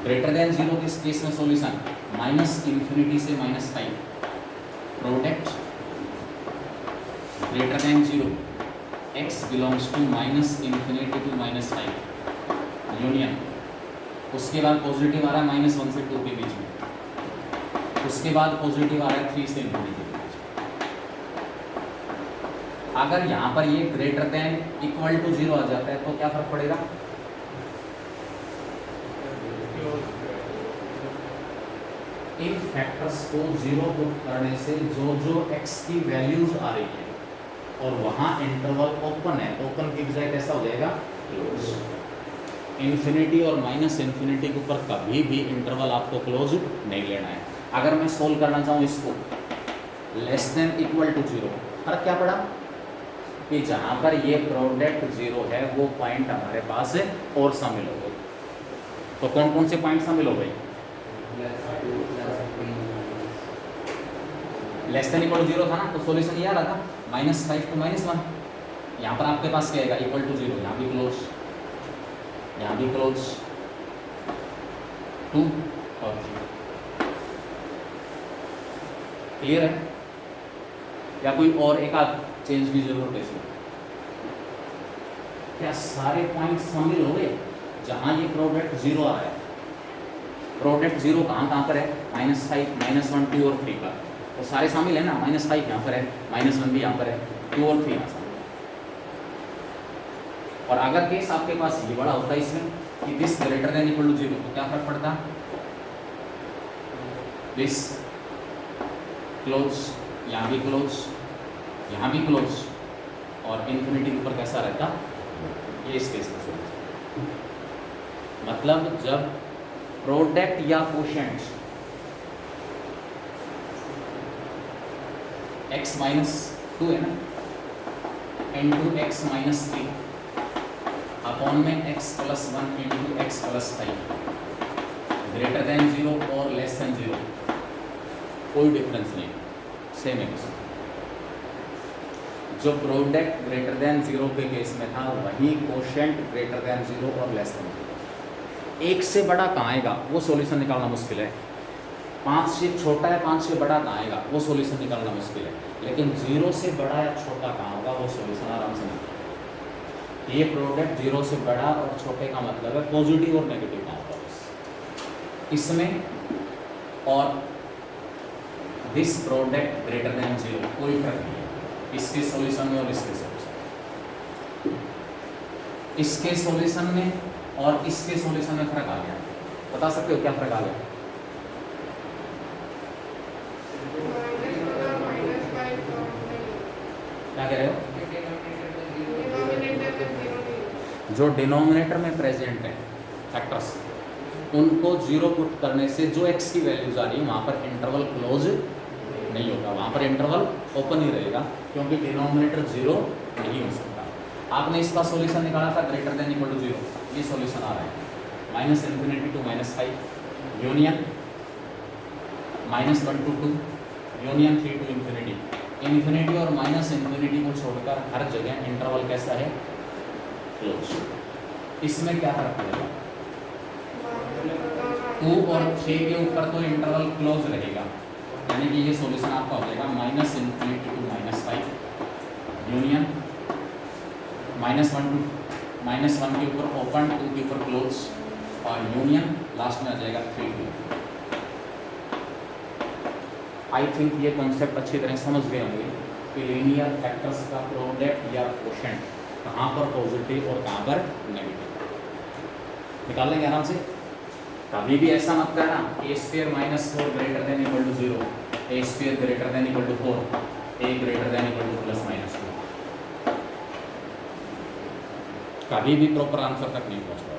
ग्रेटर देन 0 किस केस में सॉल्यूशन, -∞ से -5, product greater than 0, x belongs to -∞ to -5, union. उसके बाद पॉजिटिव आ रहा है -1 से 2 के बीच में, उसके बाद पॉजिटिव आ रहा है 3 से ∞ के बीच। अगर यहाँ पर ये ग्रेटर देन इक्वल टू 0 आ जाता है तो क्या फर्क पड़ेगा, इन फैक्टर्स को जीरो पुट करने से जो जो x की वैल्यूज आ रही है और वहाँ इंटरवल ओपन है, ओपन की बजाय कैसा हो जाएगा, क्लोज। इन्फिनिटी और माइनस इन्फिनिटी के ऊपर कभी भी इंटरवल आपको क्लोज नहीं लेना है। अगर मैं सोल्व करना चाहूँ इसको less than equal to zero, फर्क क्या पड़ा कि जहाँ पर ये प्रोडक्ट जीरो है वो पॉइंट हमारे पास है और शामिल हो गए। तो कौन कौन से पॉइंट शामिल हो गए, less than equal to zero था ना, तो सॉल्यूशन ये आ रहा था -5 to -1। यहाँ पर आपके पास क्या आएगा, इक्वल टू जीरो, यहाँ भी क्लोज, यहाँ भी क्लोज, 2 और 3। क्लियर है? या कोई और एक आध चेंज की जरूरत है इसमें? क्या सारे पॉइंट शामिल हो गए जहाँ ये प्रोडक्ट जीरो आ रहा है? प्रोडक्ट जीरो कहाँ पर है, -5, -1, 2 और 3 पर, तो सारे शामिल है ना। -5 यहाँ पर है, -1 भी यहाँ पर है, 2 और 3 यहाँ शामिल है। और अगर केस आपके पास ये बड़ा होता है इसमें कि this greater than equal to zero, तो क्या फर्क पड़ता, दिस क्लोज, यहाँ भी क्लोज, यहाँ भी क्लोज, और इन्फिनिटी के ऊपर कैसा रहता, ये इस केस में सोल्यूशन। मतलब जब प्रोडक्ट या कोशेंट x -2 है ना, इंटू x -3 अपॉन में x + 1 into x + 5 greater than 0 और लेस देन 0, कोई डिफरेंस नहीं, सेम है। जो प्रोडक्ट ग्रेटर देन 0 के केस में था वही कोशेंट ग्रेटर देन 0 और लेस देन 0। एक से बड़ा कहाँ आएगा वो सॉल्यूशन निकालना मुश्किल है, 5 से छोटा है 5 से बड़ा कहाँ आएगा वो सॉल्यूशन निकालना मुश्किल है, लेकिन 0 से बड़ा या छोटा कहाँ होगा वो सॉल्यूशन आराम से निकालेगा। ये प्रोडक्ट 0 से बड़ा और छोटे का मतलब है पॉजिटिव और नेगेटिव कहाँ होगा इसमें, और दिस प्रोडक्ट ग्रेटर देन 0 कोई फर्क नहीं है इसके सॉल्यूशन में और इसके सॉल्यूशन, इसके सॉल्यूशन में और इसके सॉल्यूशन में फर्क आ गया। बता सकते हो क्या फर्क आ गया? क्या कह रहे हो? जो डिनोमिनेटर में प्रेजेंट है फैक्टर्स, उनको 0 पुट करने से जो x की वैल्यूज आ रही है वहाँ पर इंटरवल क्लोज नहीं होगा, वहाँ पर इंटरवल ओपन ही रहेगा, क्योंकि डिनोमिनेटर 0 नहीं हो सकता। आपने इसका सॉल्यूशन निकाला था ग्रेटर देन इक्वल टू 0, ये सॉल्यूशन आ रहा है -∞ to -5 union -1 to 2 union 3 to infinity. Infinity और माइनस इन्फिनिटी को छोड़कर हर जगह इंटरवल कैसा है, क्लोज। इसमें क्या फर्क पड़ेगा, 2 और 6 के ऊपर तो इंटरवल क्लोज रहेगा, यानी कि ये सॉल्यूशन आपका हो जाएगा -∞ to -5 यूनियन -1 के ऊपर ओपन, 2 के ऊपर क्लोज, और यूनियन लास्ट में आ जाएगा 3 to। आई थिंक ये कॉन्सेप्ट अच्छी तरह समझ गए होंगे कि लीनियर फैक्टर्स का प्रोडक्ट या कोशेंट कहाँ पर पॉजिटिव और कहाँ पर नेगेटिव निकाल लेंगे आराम से। कभी भी ऐसा मत करना a² -4 greater than equal to 0, a² greater than equal to 4, a greater than equal to +-2, कभी भी प्रॉपर आंसर तक नहीं पहुँच पाओगे।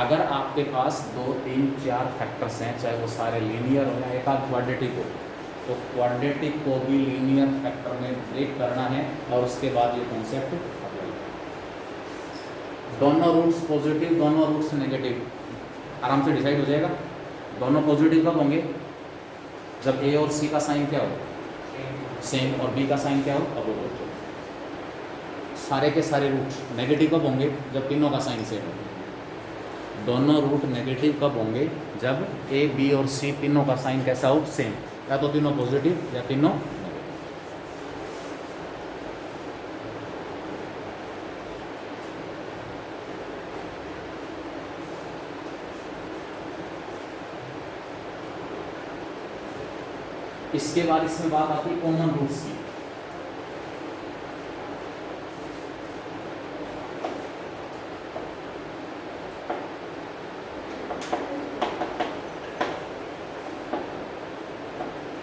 अगर आपके पास 2, 3, 4 फैक्टर्स हैं, चाहे वो सारे लीनियर हो या एक आध क्वाड्रेटिक हो, तो क्वाड्रेटिक को भी लीनियर फैक्टर में ब्रेक करना है और उसके बाद ये कॉन्सेप्ट अप्लाई करना। दोनों रूट्स पॉजिटिव, दोनों रूट्स नेगेटिव, आराम से डिसाइड हो जाएगा। दोनों पॉजिटिव कब होंगे, जब ए और सी का साइन क्या हो, सेम, और बी का साइन क्या हो, अपोजिट। सारे के सारे रूट नेगेटिव कब होंगे, जब तीनों का साइन सेम हो। दोनों रूट नेगेटिव कब होंगे, जब ए, बी और सी तीनों का साइन कैसा हो, सेम, या तो तीनों पॉजिटिव या तीनों नेगेटिव। इसके बाद इसमें बात आती है कॉमन रूट्स की।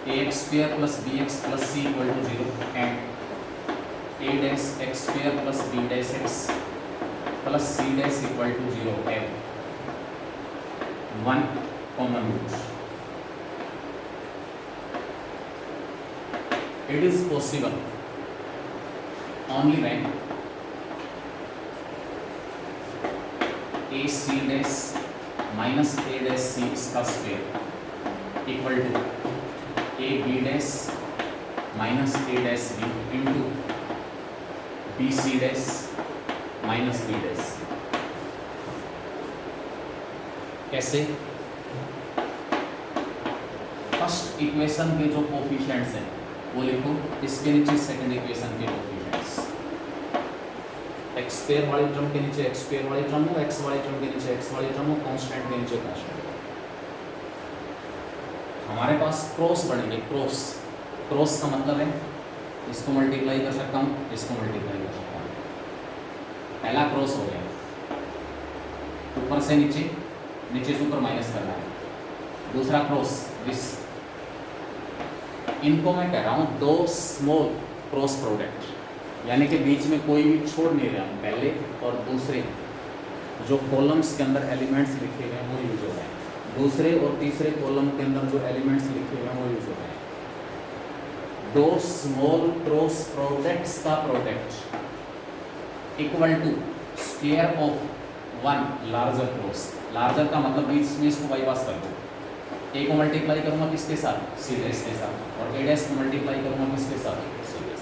ax square plus bx plus c equal to 0 and a dash x square plus b dash x plus c dash equal to 0 have one common root. It is possible only when ac dash minus a dash c इसका square equal to a b dash minus a dash b into b c dash minus b dash. कैसे? First equation के जो coefficients हैं वो लिखो, इसके नीचे second equation के कोफिशिएंट्स, एक्स स्क्वायर वाली टर्म के नीचे एक्स स्क्वायर वाली टर्म हो, एक्स वाली टर्म के नीचे एक्स वाली टर्म हो, कांस्टेंट के नीचे कांस्टेंट। हमारे पास क्रॉस बनेंगे, क्रॉस। क्रॉस का मतलब है इसको मल्टीप्लाई कर सकता हूँ, इसको मल्टीप्लाई कर सकता हूँ। पहला क्रॉस हो गया, ऊपर से नीचे, नीचे से ऊपर माइनस करना है। दूसरा क्रॉस, दिस, इनको मैं कह रहा हूँ दो स्मॉल क्रॉस प्रोडक्ट, यानी कि बीच में कोई भी छोड़ नहीं रहा हूँ। पहले और दूसरे जो कॉलम्स के अंदर एलिमेंट्स लिखे हुए हैं वो यूज हो रहे हैं, दूसरे और तीसरे कॉलम के अंदर जो एलिमेंट्स लिखे हुए हैं वो यूज हो रहे हैं। दो स्मॉल क्रॉस प्रोडक्ट्स का product equal to square of one larger cross. Larger का मतलब बीच में इसको बाईपास कर दो। ए को मल्टीप्लाई करूँगा किसके साथ? सी डैश के साथ, और ए डैश को मल्टीप्लाई करूँगा किसके साथ? C dash.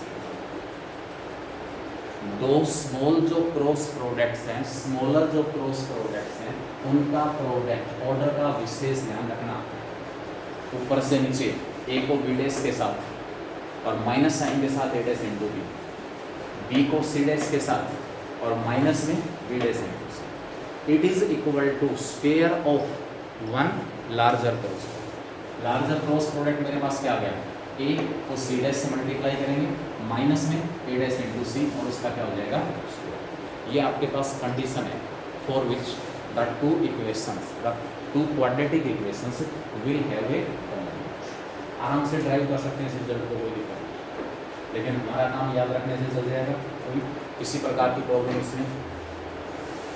दो स्मॉल जो क्रॉस प्रोडक्ट्स हैं, स्मॉलर जो क्रॉस प्रोडक्ट्स हैं, उनका प्रोडक्ट ऑर्डर का विशेष ध्यान रखना। ऊपर से नीचे ए को बी डैश के साथ और माइनस साइन के साथ A dash into B, B को सी डैश के साथ और माइनस में B dash into C. It is equal to square of one larger cross. Larger cross product मेरे पास क्या आ गया? ए को सी डैश से मल्टीप्लाई करेंगे, माइनस में ए डैश इंटू सी, और उसका क्या हो जाएगा? ये आपके पास कंडीशन है for which the two equations, the two quadratic equations will have a common root. आराम से ड्राइव कर सकते हैं इस रिजल्ट को, कोई दिक्कत नहीं, लेकिन हमारा काम याद रखने से चल जाएगा। कोई किसी प्रकार की प्रॉब्लम इसमें,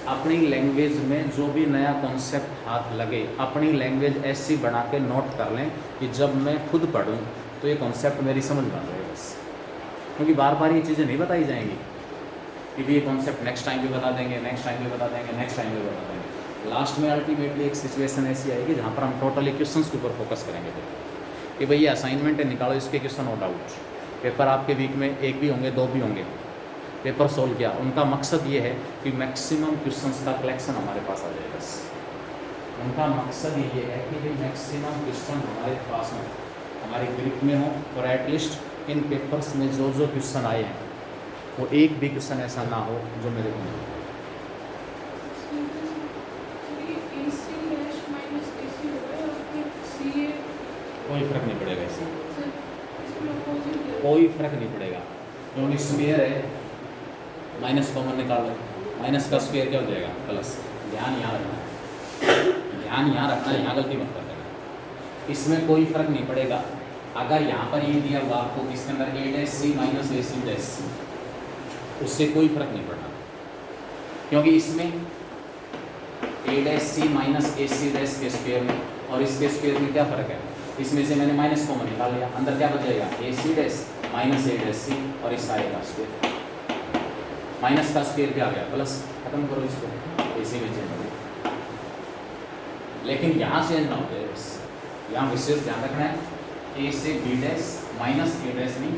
अपनी लैंग्वेज में जो भी नया कॉन्सेप्ट हाथ लगे, अपनी लैंग्वेज ऐसी बना के नोट कर लें कि जब मैं खुद पढ़ूं तो ये कॉन्सेप्ट मेरी समझ में आ जाए बस। क्योंकि बार बार ये चीज़ें नहीं बताई जाएंगी कि ये कॉन्सेप्ट नेक्स्ट टाइम भी बता देंगे, नेक्स्ट टाइम भी बता देंगे, नेक्स्ट टाइम भी बता देंगे। लास्ट में अल्टीमेटली एक सिचुएशन ऐसी आएगी जहाँ पर हम टोटली क्वेश्चंस के ऊपर फोकस करेंगे कि भई ये असाइनमेंट है, निकालो इसके क्वेश्चन, नो डाउट। पेपर आपके वीक में एक भी होंगे, दो भी होंगे, पेपर सोल्व किया। उनका मकसद ये है कि मैक्सिमम क्वेश्चंस का कलेक्शन हमारे पास आ जाए बस। उनका मकसद ये है कि भाई मैक्सिमम क्वेश्चन हमारे पास में, हमारे ग्रिप में हो, और एटलीस्ट इन पेपर्स में जो जो क्वेश्चन आए हैं वो एक भी क्वेश्चन ऐसा ना हो जो मेरे को नहीं। कोई फर्क नहीं पड़ेगा इससे, कोई फर्क नहीं पड़ेगा, क्योंकि स्क्वायर है, माइनस कॉमन निकाल लो, माइनस का स्क्वायर क्या हो जाएगा? प्लस। ध्यान यहाँ रखना है, ध्यान यहाँ रखना है, यहाँ गलती मत कर देना। इसमें कोई फर्क नहीं पड़ेगा। अगर यहाँ पर ये दिया हुआ आपको इसके अंदर ए डैश सी माइनस ए सी डैश, उससे कोई फर्क नहीं पड़ना, क्योंकि इसमें ए डैश सी माइनस ए सी डैश के स्क्वायर में और इसके स्क्वायर में क्या फ़र्क है? इसमें से मैंने माइनस कॉमन निकाल लिया, अंदर क्या बच जाएगा? ए सी डैश माइनस ए डैश सी, और इस आएगा स्क्वायर, माइनस का स्क्वायर क्या आ गया? प्लस। खत्म करो इसको, इसी में चेंज हो गया। लेकिन यहाँ चेंज ना हो जाए बस, यहाँ विशेष ध्यान रखना है। ए से बी डैश माइनस ए डैश नहीं,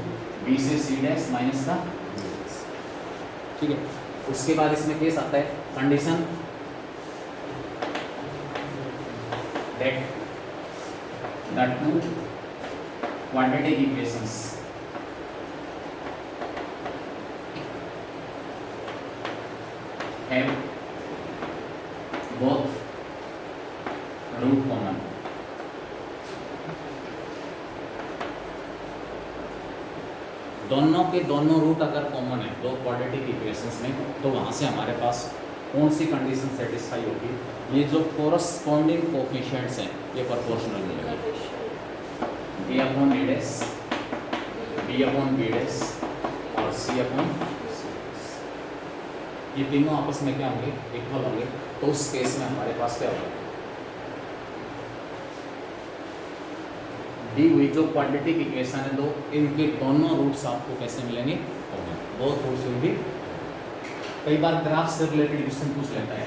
बी से सी डैश माइनस का बी डैश, ठीक है। उसके बाद इसमें केस आता है condition that the two quadratic equations have both root common। दोनों के दोनों रूट अगर कॉमन है दो क्वाड्रेटिक इक्वेशंस में, तो वहाँ से हमारे पास कौन सी कंडीशन सेटिस्फाई होगी? ये जो कोरस्पॉन्डिंग कोफिशिएंट्स हैं ये प्रोपोर्शनल मिलेंगे। A upon A dash, B upon B dash और सी अपॉन, ये तीनों आपस में क्या होंगे, इक्वल होंगे। तो उस केस में हमारे पास क्या होगा, दी हुई जो क्वाड्रेटिक इक्वेशन है दो, इनके दोनों रूट्स आपको कैसे मिलेंगे, बोथ रूट्स विल बी। कई बार ग्राफ से रिलेटेड क्वेश्चन पूछ लेता है,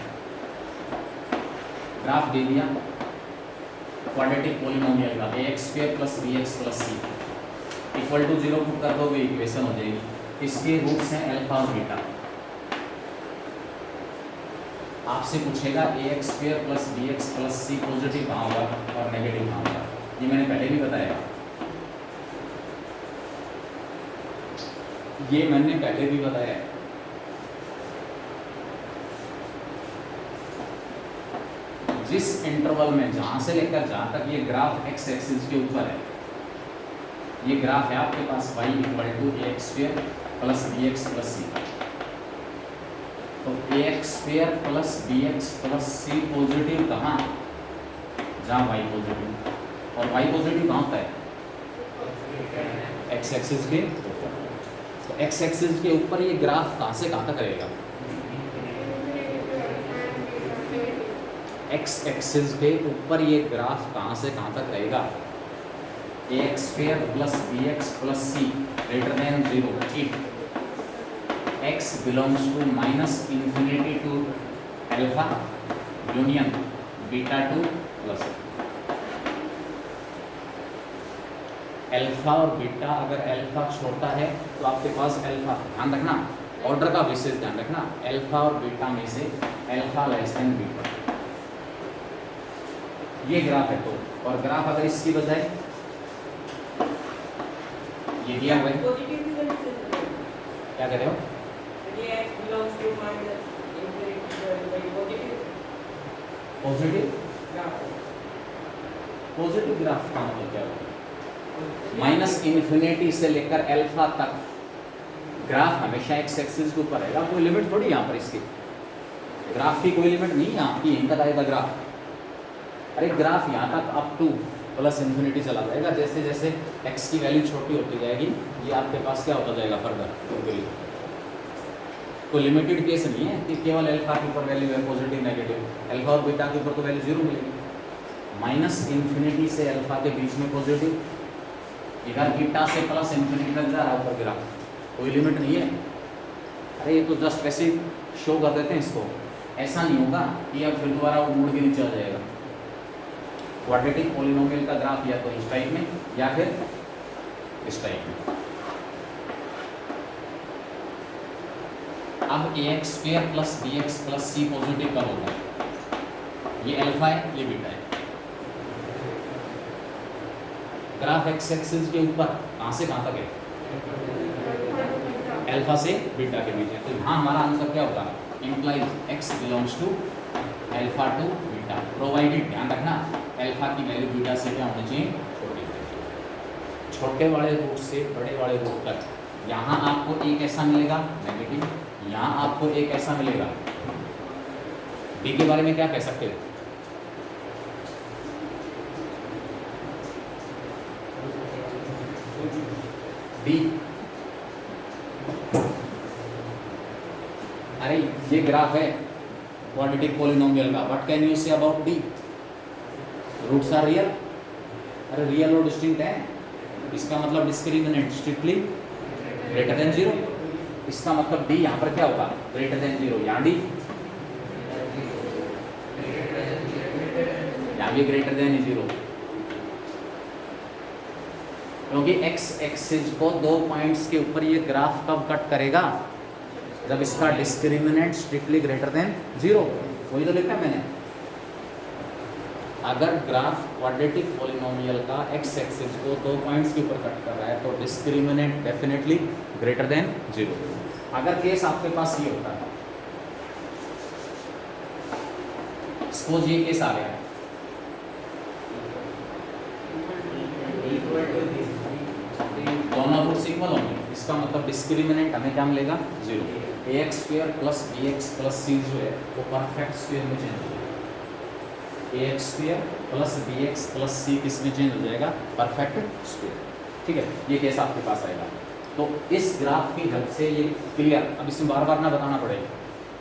ग्राफ दे दिया क्वाड्रेटिक पॉलिनोमियल का ax² + bx + c equal to 0 put कर दोगे, इक्वेशन हो जाएगी। इसके रूट्स हैं अल्फा और बीटा। आपसे पूछेगा ax² + bx + c पॉजिटिव कहाँ होगा और नेगेटिव कहाँ होगा, ये मैंने पहले भी बताया, ये मैंने पहले भी बताया। जिस इंटरवल में जहां से लेकर जहां तक ये ग्राफ एक्स एक्सिस के ऊपर है, ये ग्राफ है आपके पास y = ax² + bx + c। तो ax² + bx + c पॉजिटिव कहाँ, जहां y पॉजिटिव, और y पॉजिटिव कहाँ होता है, एक्स एक्सिस के ऊपर। तो एक्स एक्सिस के ऊपर ये ग्राफ कहाँ से कहाँ तक रहेगा, एक्स एक्सिस के ऊपर ये ग्राफ कहाँ से कहाँ तक रहेगा, ax² + bx + c > 0 if x belongs to -∞ to alpha union beta to plus alpha और बीटा। अगर अल्फा छोटा है तो आपके पास अल्फा, ध्यान रखना ऑर्डर का विशेष ध्यान रखना, अल्फा और बीटा में से अल्फा < बीटा, ये ग्राफ है। तो और ग्राफ अगर इसकी बजाय ये दिया हुआ है, क्या कह रहे हो, पॉजिटिव पॉजिटिव ग्राफ का मतलब क्या होगा, -∞ से लेकर अल्फा तक ग्राफ हमेशा एक्स एक्सिस के ऊपर रहेगा। कोई लिमिट थोड़ी यहाँ पर, इसकी ग्राफ की कोई लिमिट नहीं है, आपकी यहीं तक आएगा ग्राफ। अरे ग्राफ यहाँ तक अप टू +∞ चला जाएगा, जैसे जैसे x की वैल्यू छोटी होती जाएगी ये आपके पास क्या होता जाएगा फर्दर। तो लिमिटेड केस नहीं है कि केवल अल्फा के ऊपर वैल्यू है पॉजिटिव नेगेटिव, अल्फा और बीटा के ऊपर तो वैल्यू 0 मिलेगी। -∞ से अल्फा के बीच में पॉजिटिव, इधर बीटा से +∞ तक जा रहा है ऊपर ग्राफ, कोई लिमिट नहीं है। अरे ये तो जस्ट वैसे शो कर देते हैं इसको, ऐसा नहीं होगा कि अब फिर दोबारा वो मुड़ के नीचे आ जाएगा। क्वाड्रेटिक पॉलिनोमियल का ग्राफ या तो इस टाइप में या फिर इस टाइप में। अब ax² + bx + c पॉजिटिव कब होगा, ये अल्फा है ये बीटा है। ग्राफ एक्स एक्सिस के ऊपर कहाँ से कहाँ तक है, अल्फा से बीटा के बीच है। तो यहाँ हमारा आंसर क्या होगा, implies x belongs to alpha to beta, provided, ध्यान रखना अल्फा की वैल्यू बीटा से क्या होनी चाहिए, छोटी। छोटे वाले रूट से बड़े वाले रूट तक यहाँ आपको एक ऐसा मिलेगा नेगेटिव, यहाँ आपको एक ऐसा मिलेगा। डी के बारे में क्या कह सकते हो, डी, अरे ये ग्राफ है क्वाड्रेटिक पॉलिनोमियल का, what can you say about D, roots are real, अरे रियल और डिस्टिंक्ट है, इसका मतलब डिस्क्रिमिनेंट स्ट्रिक्टली ग्रेटर देन 0, इसका मतलब डी यहाँ पर क्या होगा, ग्रेटर देन 0, यहाँ डी, यहाँ भी ग्रेटर देन 0, क्योंकि x एक्सिस को 2 पॉइंट्स के ऊपर ये ग्राफ कब कट करेगा, जब इसका डिस्क्रिमिनेंट स्ट्रिक्टली ग्रेटर देन 0, वही तो लिखा मैंने। अगर ग्राफ क्वाड्रेटिक पॉलिनोमियल का x एक्सिस को 2 पॉइंट्स के ऊपर कट कर रहा है तो डिस्क्रिमिनेंट डेफिनेटली ग्रेटर देन 0। अगर केस आपके पास ये होता है, सपोज ये केस आ गया, दोनों रूट्स इक्वल होंगे, इसका मतलब डिस्क्रिमिनेंट हमें क्या मिलेगा, 0। ax² + bx + c जो है वो परफेक्ट स्क्वायर में चेंज हो जाएगा। A x square plus B x plus C किस में चेंज हो जाएगा, परफेक्ट स्क्वेयर। ठीक है, ये केस आपके पास आएगा। तो इस ग्राफ की हेल्प से ये क्लियर, अब इसमें बार बार ना बताना पड़ेगा।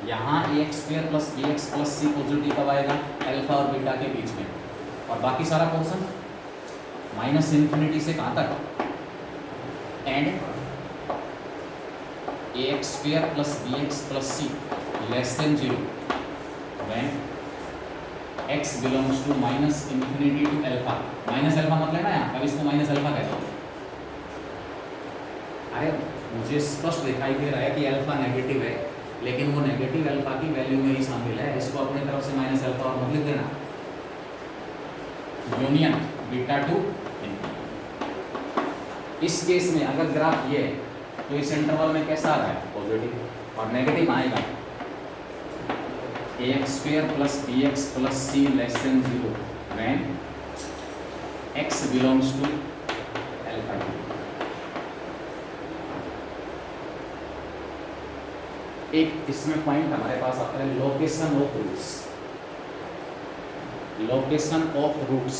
यहाँ A x square plus B x plus C positive कब आएगा, अल्फा और बीटा के बीच में, और बाकी सारा पोर्शन माइनस इन्फिनिटी से कहाँ तक, and a x square plus B x plus C less than 0 when x belongs to minus infinity to alpha. Minus alpha मत लेना यहाँ, अब इसको माइनस अल्फा कहते हैं। अरे मुझे स्पष्ट दिखाई दे रहा है कि अल्फा नेगेटिव है, लेकिन वो नेगेटिव अल्फा की वैल्यू में ही शामिल है, इसको अपनी तरफ से माइनस अल्फा और मत लिख देना। Union beta two infinity. इस केस में अगर ग्राफ ये है तो इस इंटरवल में कैसा आ रहा है, पॉजिटिव, और नेगेटिव आएगा A x square plus B x plus C less than 0 when x belongs to alpha. एक इसमें पॉइंट हमारे पास आता है location of roots. Location of roots,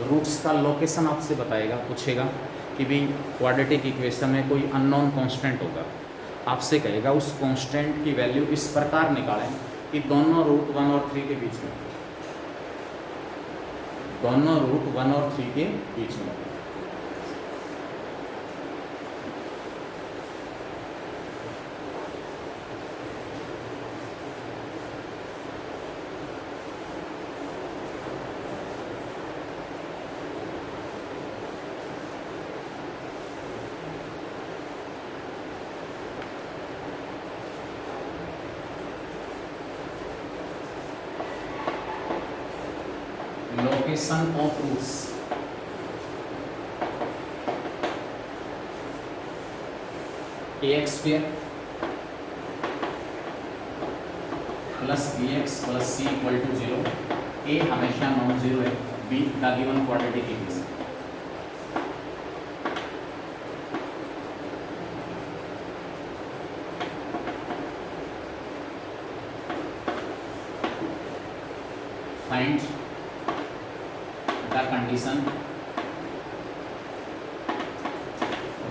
roots का लोकेशन आपसे बताएगा, पूछेगा कि भाई क्वाड्रेटिक इक्वेशन में कोई अननोन कांस्टेंट होगा, आपसे कहेगा उस कांस्टेंट की वैल्यू इस प्रकार निकालें कि दोनों रूट 1 और 3 के बीच में, दोनों रूट 1 और 3 के बीच में। Location of roots. ax square plus bx plus c equal to 0. a हमेशा नॉन जीरो है, b का given quadratic equation. Find the condition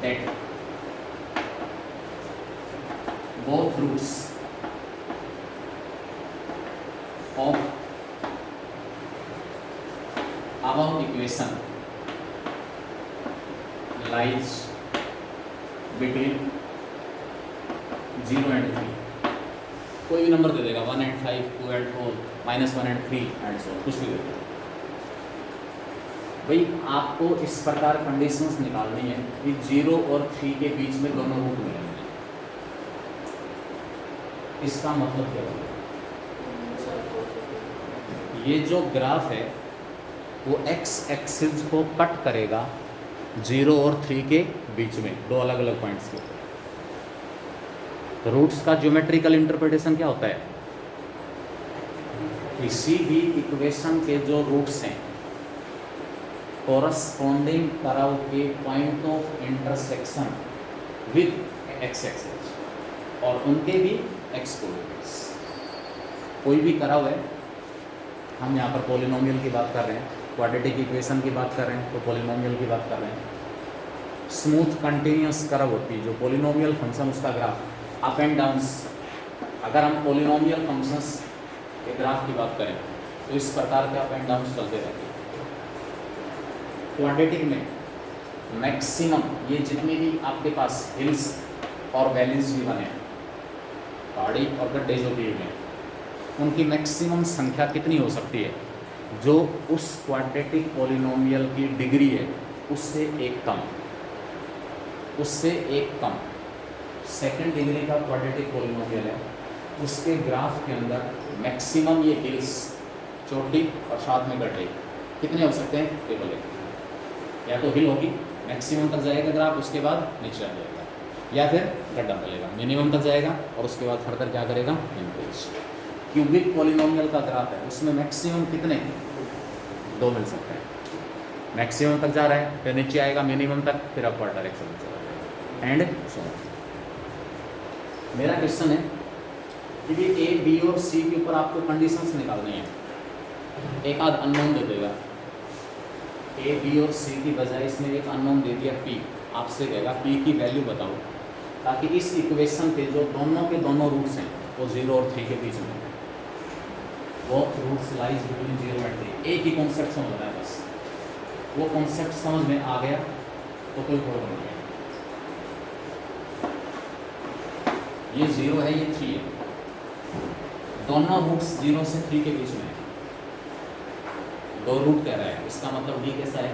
that both roots of above equation lies between 0 and 3। कोई भी number दे देगा, 1 and 5, 2 and 4, -1 and 3 and so कुछ भी दे देगा। भाई आपको इस प्रकार कंडीशंस निकालनी है कि 0 और 3 के बीच में दोनों रूट मिलेंगे। इसका मतलब क्या होगा, ये जो ग्राफ है वो x एक्सिस को कट करेगा 0 और 3 के बीच में, दो अलग अलग पॉइंट्स के ऊपर। रूट्स का ज्योमेट्रिकल इंटरप्रिटेशन क्या होता है, किसी भी इक्वेशन के जो रूट्स हैं कोरस्पॉन्डिंग कर्व के point of intersection with x axis और उनके भी एक्स कोऑर्डिनेट्स। कोई भी कर्व है, हम यहाँ पर पॉलिनोमियल की बात कर रहे हैं, क्वाड्रेटिक इक्वेशन की बात कर रहे हैं तो पॉलिनोमियल की बात कर रहे हैं। स्मूथ कंटिन्यूस कर्व होती है जो पॉलिनोमियल फंक्शन, उसका ग्राफ अप एंड डाउन्स। अगर हम पॉलिनोमियल फंक्शंस के ग्राफ की बात करें तो इस प्रकार के अप एंड डाउन्स चलते रहते हैं। क्वाड्रेटिक में मैक्सिमम ये जितने भी आपके पास हिल्स और वैलीज भी बने, पहाड़ी और गड्ढे जो भी हैं, उनकी मैक्सिमम संख्या कितनी हो सकती है, जो उस क्वाड्रेटिक पॉलिनोमियल की डिग्री है उससे एक कम, उससे एक कम। सेकंड डिग्री का क्वाड्रेटिक पॉलिनोमियल है, उसके ग्राफ के अंदर मैक्सिमम ये हिल्स, चोटी और साथ में गड्ढे कितने हो सकते हैं, केवल एक। या तो हिल होगी, मैक्सिमम तक जाएगा ग्राफ, उसके बाद नीचे आ जाएगा, या फिर गड्ढा मिलेगा, मिनिमम तक जाएगा और उसके बाद फर्दर क्या करेगा, इंक्रीज। क्यूबिक पॉलिनोमियल का ग्राफ है, उसमें मैक्सिमम कितने, दो मिल सकते हैं। मैक्सिमम तक जा रहा है, फिर नीचे आएगा मिनिमम तक, फिर अपवर्ड डायरेक्शन में चला जाएगा एंड सो ऑन। मेरा क्वेश्चन है कि ए बी और सी के ऊपर आपको कंडीशंस निकालनी है। एक आध अननोन दे देगा, ए बी और सी की बजाय इसमें एक अननोन दे दिया पी, आपसे कहेगा पी की वैल्यू बताओ, ताकि इस इक्वेशन के जो दोनों के दोनों रूट्स हैं वो 0 और 3 के बीच में, वो रूट्स लाइज बिटवीन 0 एंड 3, एक ही कॉन्सेप्ट समझना है बस। वो कॉन्सेप्ट समझ में आ गया तो कोई प्रॉब्लम नहीं है। ये 0 है, ये 3 है, दोनों रूट्स 0 से 3 के बीच में है, दो रूट कह रहा है, इसका मतलब डी कैसा है,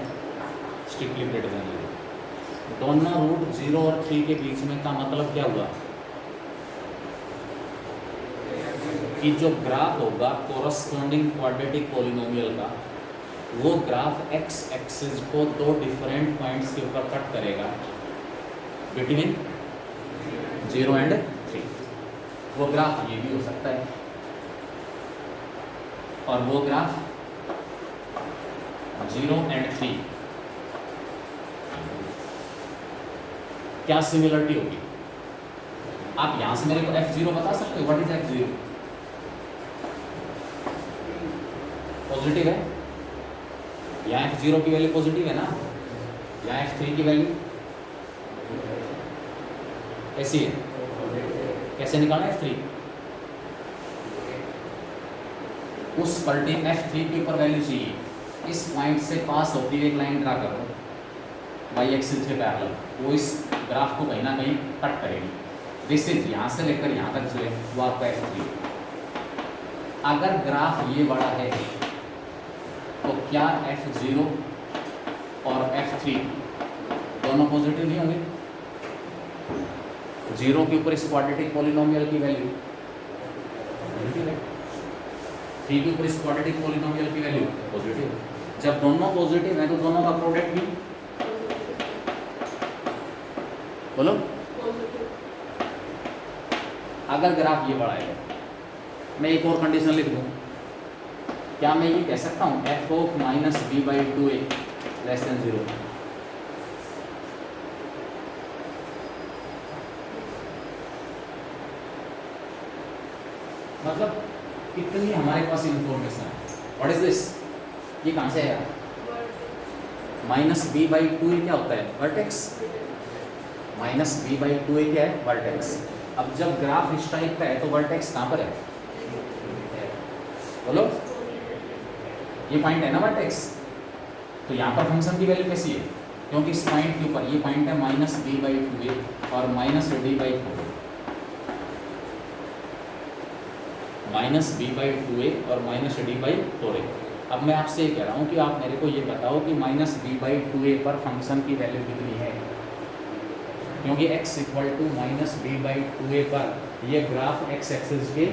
स्ट्रिक्टली ग्रेटर देन 0। दोनों रूट 0 और 3 के बीच में का मतलब क्या हुआ कि जो ग्राफ होगा कोरस्पॉन्डिंग क्वाड्रेटिक पॉलिनोमियल का, वो ग्राफ एक्स एक्सिस को दो डिफरेंट पॉइंट्स के ऊपर कट करेगा बिटवीन 0 एंड 3। वो ग्राफ ये भी हो सकता है, और वो ग्राफ 0 एंड 3 क्या सिमिलरिटी होगी? आप यहां से मेरे को f0 बता सकते हो? What is f0? पॉजिटिव है, यहाँ f0 की वैल्यू पॉजिटिव है ना, यहाँ f3 की वैल्यू कैसी है, कैसे निकालना f3? उस पर्टिकुलर f3 के ऊपर वैल्यू चाहिए, इस पॉइंट से पास होती हुई एक लाइन ड्रा करो वाई एक्सिस के पैरेलल, वो इस ग्राफ को कहीं ना कहीं कट करेगी। दिस इज यहाँ से लेकर यहाँ तक जो है वो आपका f3। अगर ग्राफ ये बड़ा है तो क्या f0 और f3 दोनों पॉजिटिव नहीं होंगे? 0 के ऊपर इस क्वाड्रेटिक पॉलिनोमियल की वैल्यू पॉजिटिव है, 3 के ऊपर इस क्वाड्रेटिक पॉलिनोमियल की वैल्यू पॉजिटिव है। जब दोनों पॉजिटिव है तो दोनों का प्रोडक्ट भी बोलो। अगर ग्राफ ये बड़ा है, मैं एक और कंडीशन लिख दूं, क्या मैं ये कह सकता हूं f of minus B by 2a less than 0? मतलब कितनी हमारे पास इंफॉर्मेशन है। What is this? ये कहां से आया? माइनस बी बाई 2a क्या होता है? Vertex. Minus B by 2a क्या है? वर्टेक्स। अब जब ग्राफ इस टाइप का है तो वर्टेक्स कहां पर है? बोलो, ये पॉइंट है ना वर्टेक्स। तो यहाँ पर फंक्शन की वैल्यू कैसी है? क्योंकि इस पॉइंट के ऊपर ये पॉइंट है माइनस बी बाई 2a और minus d by 4, minus B by 2a और माइनस डी बाई 4a। अब मैं आपसे ये कह रहा हूँ कि आप मेरे को ये बताओ कि माइनस बी बाई 2a पर फंक्शन की वैल्यू कितनी है, क्योंकि x equal to minus B by 2a पर ये ग्राफ x एक्सिस के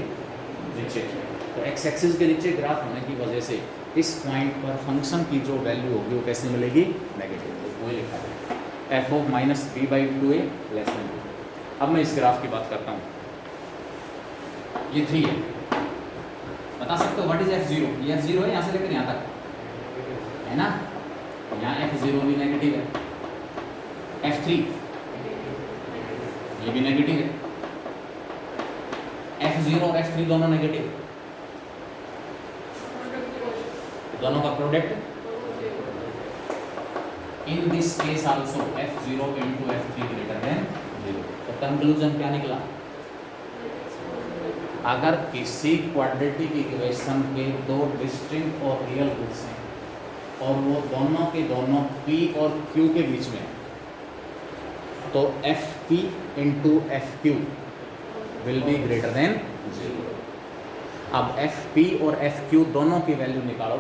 नीचे, तो x एक्सिस के नीचे ग्राफ होने की वजह से इस पॉइंट पर फंक्शन की जो वैल्यू होगी वो कैसे मिलेगी? नेगेटिव। वो लिखा है f of minus B by 2a less than 2। अब मैं इस ग्राफ की बात करता हूँ, ये 3 है, बता सकते हो व्हाट इज f0? ये f0 है यहाँ से लेकर यहाँ तक, है ना? यहाँ f0 भी नेगेटिव है, f3 ये भी नेगेटिव है, f0 और f3 दोनों नेगेटिव, दोनों का product in this case also f0 into f3 greater than 0। तो कंक्लूजन क्या निकला? अगर किसी क्वाड्रेटिक इक्वेशन के दो डिस्टिंक्ट और रियल रूट्स हैं और वो दोनों के दोनों p और q के बीच में, तो fp into fq will be greater than 0। अब fp और fq दोनों की वैल्यू निकालो,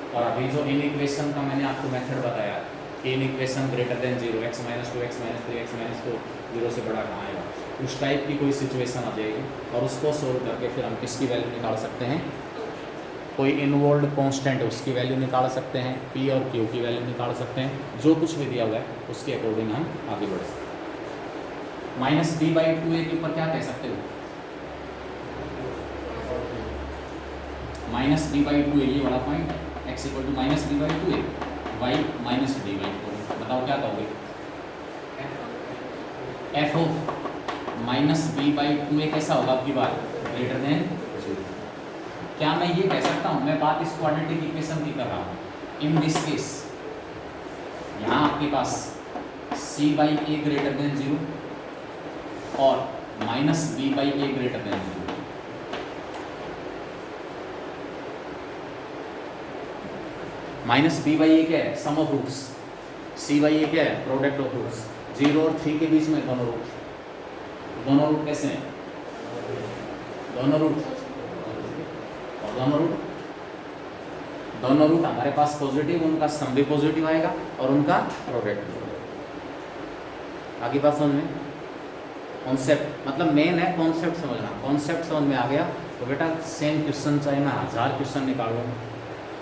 और अभी जो इन इक्वेशन का मैंने आपको मेथड बताया कि in equation greater than 0, x minus 2 x minus 3 x minus 2 0 से बड़ा कहाँ आएगा, उस टाइप की कोई सिचुएशन आ जाएगी, और उसको सोल्व करके फिर हम किसकी वैल्यू निकाल सकते हैं? कोई इनवॉल्व कांस्टेंट है उसकी वैल्यू निकाल सकते हैं, p और q की वैल्यू निकाल सकते हैं, जो कुछ भी दिया हुआ है उसके अकॉर्डिंग हम आगे बढ़ सकते हैं। माइनस b बाई 2a के ऊपर क्या कह सकते हो? माइनस b बाई 2a ये बड़ा पॉइंट है, x equal to minus B by 2a, y minus d by 4। बताओ क्या कहोगे? f of minus B by 2a कैसा होगा आपकी बात? Greater than 0। क्या मैं ये कह सकता हूँ, मैं बात इस क्वाड्रेटिक इक्वेशन की कर रहा हूँ, इन दिस केस यहाँ आपके पास c by A greater than 0 और minus b by A greater than 0। Minus b by A क्या है, sum of roots, c by A क्या है, प्रोडक्ट ऑफ रूट्स। 0 और 3 के बीच में दोनों रूट कैसे हैं, दोनों रूट हमारे पास पॉजिटिव, उनका सम भी पॉजिटिव आएगा और उनका प्रोडक्ट भी। आगे बात समझ में, कॉन्सेप्ट मतलब मेन है कॉन्सेप्ट समझना। कॉन्सेप्ट समझ में आ गया तो बेटा सेम क्वेश्चन चाहे मैं 1000 क्वेश्चन निकालूँ,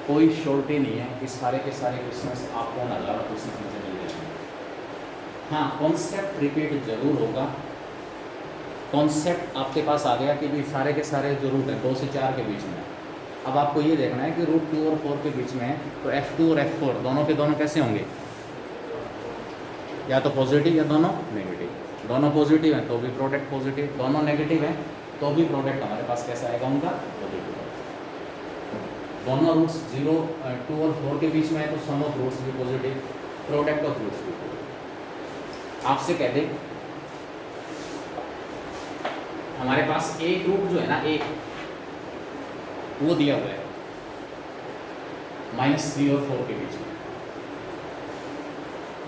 कोई शॉर्टी नहीं है कि सारे के सारे क्वेश्चन आपको 1000 क्वेश्चन मिल जाएंगे। हाँ, कॉन्सेप्ट रिपीट जरूर होगा। कॉन्सेप्ट आपके पास आ गया कि भी सारे के सारे जो रूट हैं 2 से 4 के बीच में, अब आपको ये देखना है कि रूट 2 और 4 के बीच में है, तो F2 और F4 दोनों के दोनों कैसे होंगे, या तो पॉजिटिव या दोनों नेगेटिव। दोनों पॉजिटिव हैं तो भी प्रोडक्ट पॉजिटिव, दोनों नेगेटिव हैं तो भी प्रोडक्ट हमारे पास कैसा आएगा, उनका पॉजिटिव। दोनों रूट्स 0, 2 और 4 के बीच में है तो सम ऑफ रूट्स भी पॉजिटिव, प्रोडक्ट ऑफ रूट्स भी पॉजिटिव। आपसे कह दे हमारे पास एक रूट जो है ना, एक वो दिया हुआ है -3 और 4 के बीच में,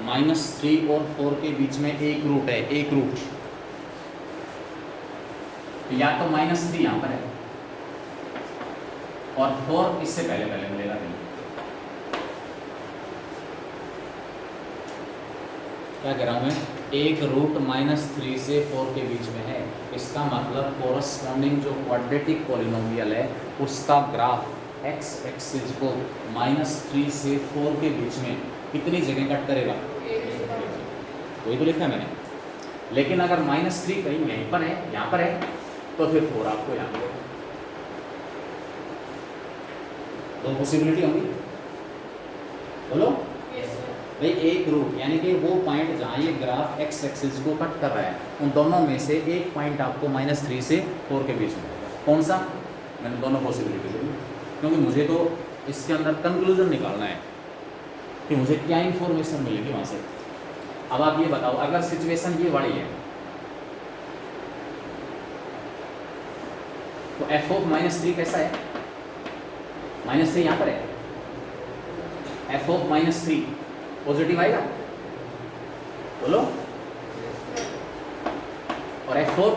-3 और 4 के बीच में एक रूट है, एक रूट या तो -3 यहाँ पर है और 4 इससे पहले मिलेगा नहीं। क्या कह रहा हूँ मैं, एक रूट -3 से 4 के बीच में है, इसका मतलब कोरस्पॉन्डिंग जो क्वाड्रेटिक पॉलिनोमियल है उसका ग्राफ एक्स एक्सिस को -3 से 4 के बीच में कितनी जगह कट करेगा, वही तो लिखा है मैंने। लेकिन अगर -3 कहीं यहीं पर है, यहाँ पर है, तो फिर 4 आपको यहाँ पर, दो पॉसिबिलिटी होंगी, बोलो भाई। एक रूट यानी कि वो पॉइंट जहाँ ये ग्राफ एक्स एक्सिस को कट कर रहा है, उन दोनों में से एक पॉइंट आपको -3 से 4 के बीच में, कौन सा, मैंने दोनों पॉसिबिलिटी दी, क्योंकि मुझे तो इसके अंदर कंक्लूजन निकालना है कि मुझे क्या इंफॉर्मेशन मिलेगी वहाँ से। अब आप ये बताओ, अगर सिचुएशन ये वाली है तो f ऑफ -3 कैसा है, -3 यहाँ पर है, f ऑफ -3 पॉजिटिव आएगा, बोलो। और F4,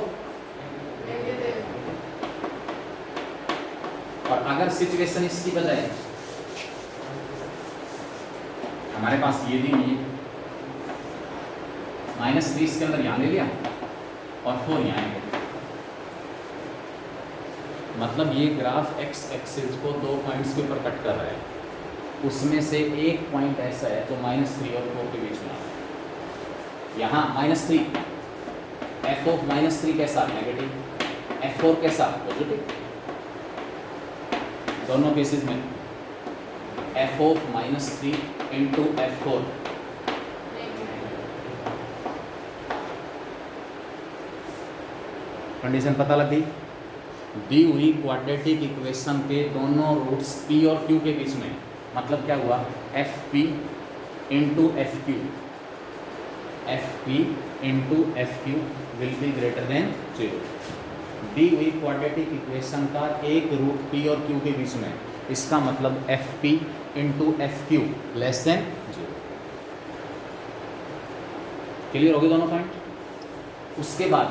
और अगर सिचुएशन इसकी बजाय हमारे पास ये दी नहीं है, -3 इसके अंदर यहाँ ले लिया और 4 यहाँ है, मतलब ये ग्राफ एक्स एक्सिस को 2 पॉइंट्स के ऊपर कट कर रहा है, उसमें से एक पॉइंट ऐसा है जो -3 और 4 के बीच में आ रहा है। यहाँ -3, f ऑफ -3 कैसा, नेगेटिव, f4 कैसा, पॉजिटिव। दोनों केसेस में f of -3 into f4 condition पता लग गई। दी हुई क्वाड्रेटिक इक्वेशन के दोनों रूट्स p और q के बीच में, मतलब क्या हुआ, FP into FQ, FP into FQ will be greater than 0। दी हुई क्वाड्रेटिक इक्वेशन का एक रूट P और Q के बीच में, इसका मतलब FP into FQ less than 0। Clear होगी दोनों पॉइंट। उसके बाद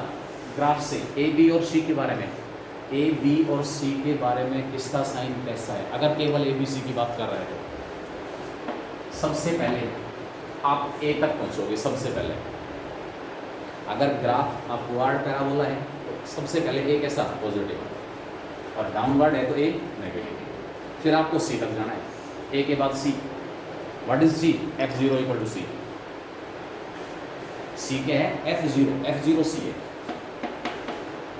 ग्राफ से A, B और C के बारे में, A, B और C के बारे में किसका साइन कैसा है, अगर केवल A, B, C की बात कर रहे हैं तो सबसे पहले आप A तक पहुंचोगे। सबसे पहले अगर ग्राफ अपवर्ड पैराबोला है तो सबसे पहले A कैसा, पॉजिटिव, और डाउनवर्ड है तो A नेगेटिव। फिर आपको C तक जाना है, A के बाद C। What is C, F0 equal to C। C क्या है, F0 C है।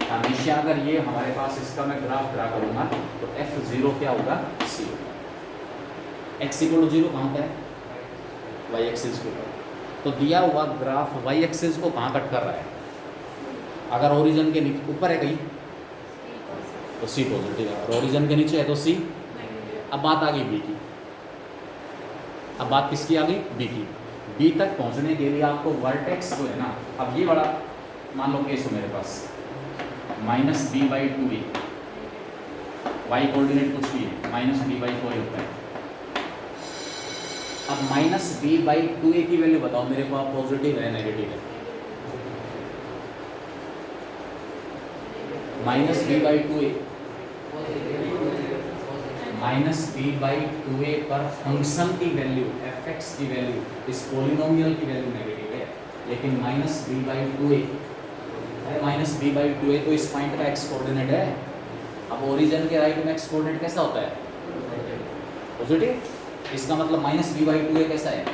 हमेशा अगर ये हमारे पास इसका मैं ग्राफ ड्रा करूंगा तो F0 क्या होगा, C होगा। x इक्वल टू 0 कहाँ पर है, y एक्सिस के ऊपर। तो दिया हुआ ग्राफ y एक्सिस को कहाँ कट कर रहा है, अगर ओरिजिन के ऊपर है कहीं तो सी पॉजिटिव है, और ओरिजिन के नीचे है तो सी। नेगेटिव। अब बात आ गई बी की, अब बात किसकी आ गई, बी की। बी तक पहुंचने के लिए आपको वर्टेक्स जो है ना, अब ये बड़ा मान लो केस हो मेरे पास minus B by two A, Y coordinate कुछ भी है, minus B by two A होता है। अब minus B by two A की वैल्यू बताओ मेरे को, आप पॉजिटिव है नेगेटिव है? Minus B by two A, minus B by two A पर फंक्शन की वैल्यू एफ एक्स की वैल्यू इस पोलिनोमियल की वैल्यू नेगेटिव है, लेकिन minus B by two A, minus B by two A तो इस पॉइंट का एक्स कोऑर्डिनेट है। अब ओरिजिन के राइट में एक्स कोऑर्डिनेट कैसा होता है, पॉजिटिव। इसका मतलब माइनस बी बाई टू ए कैसा है,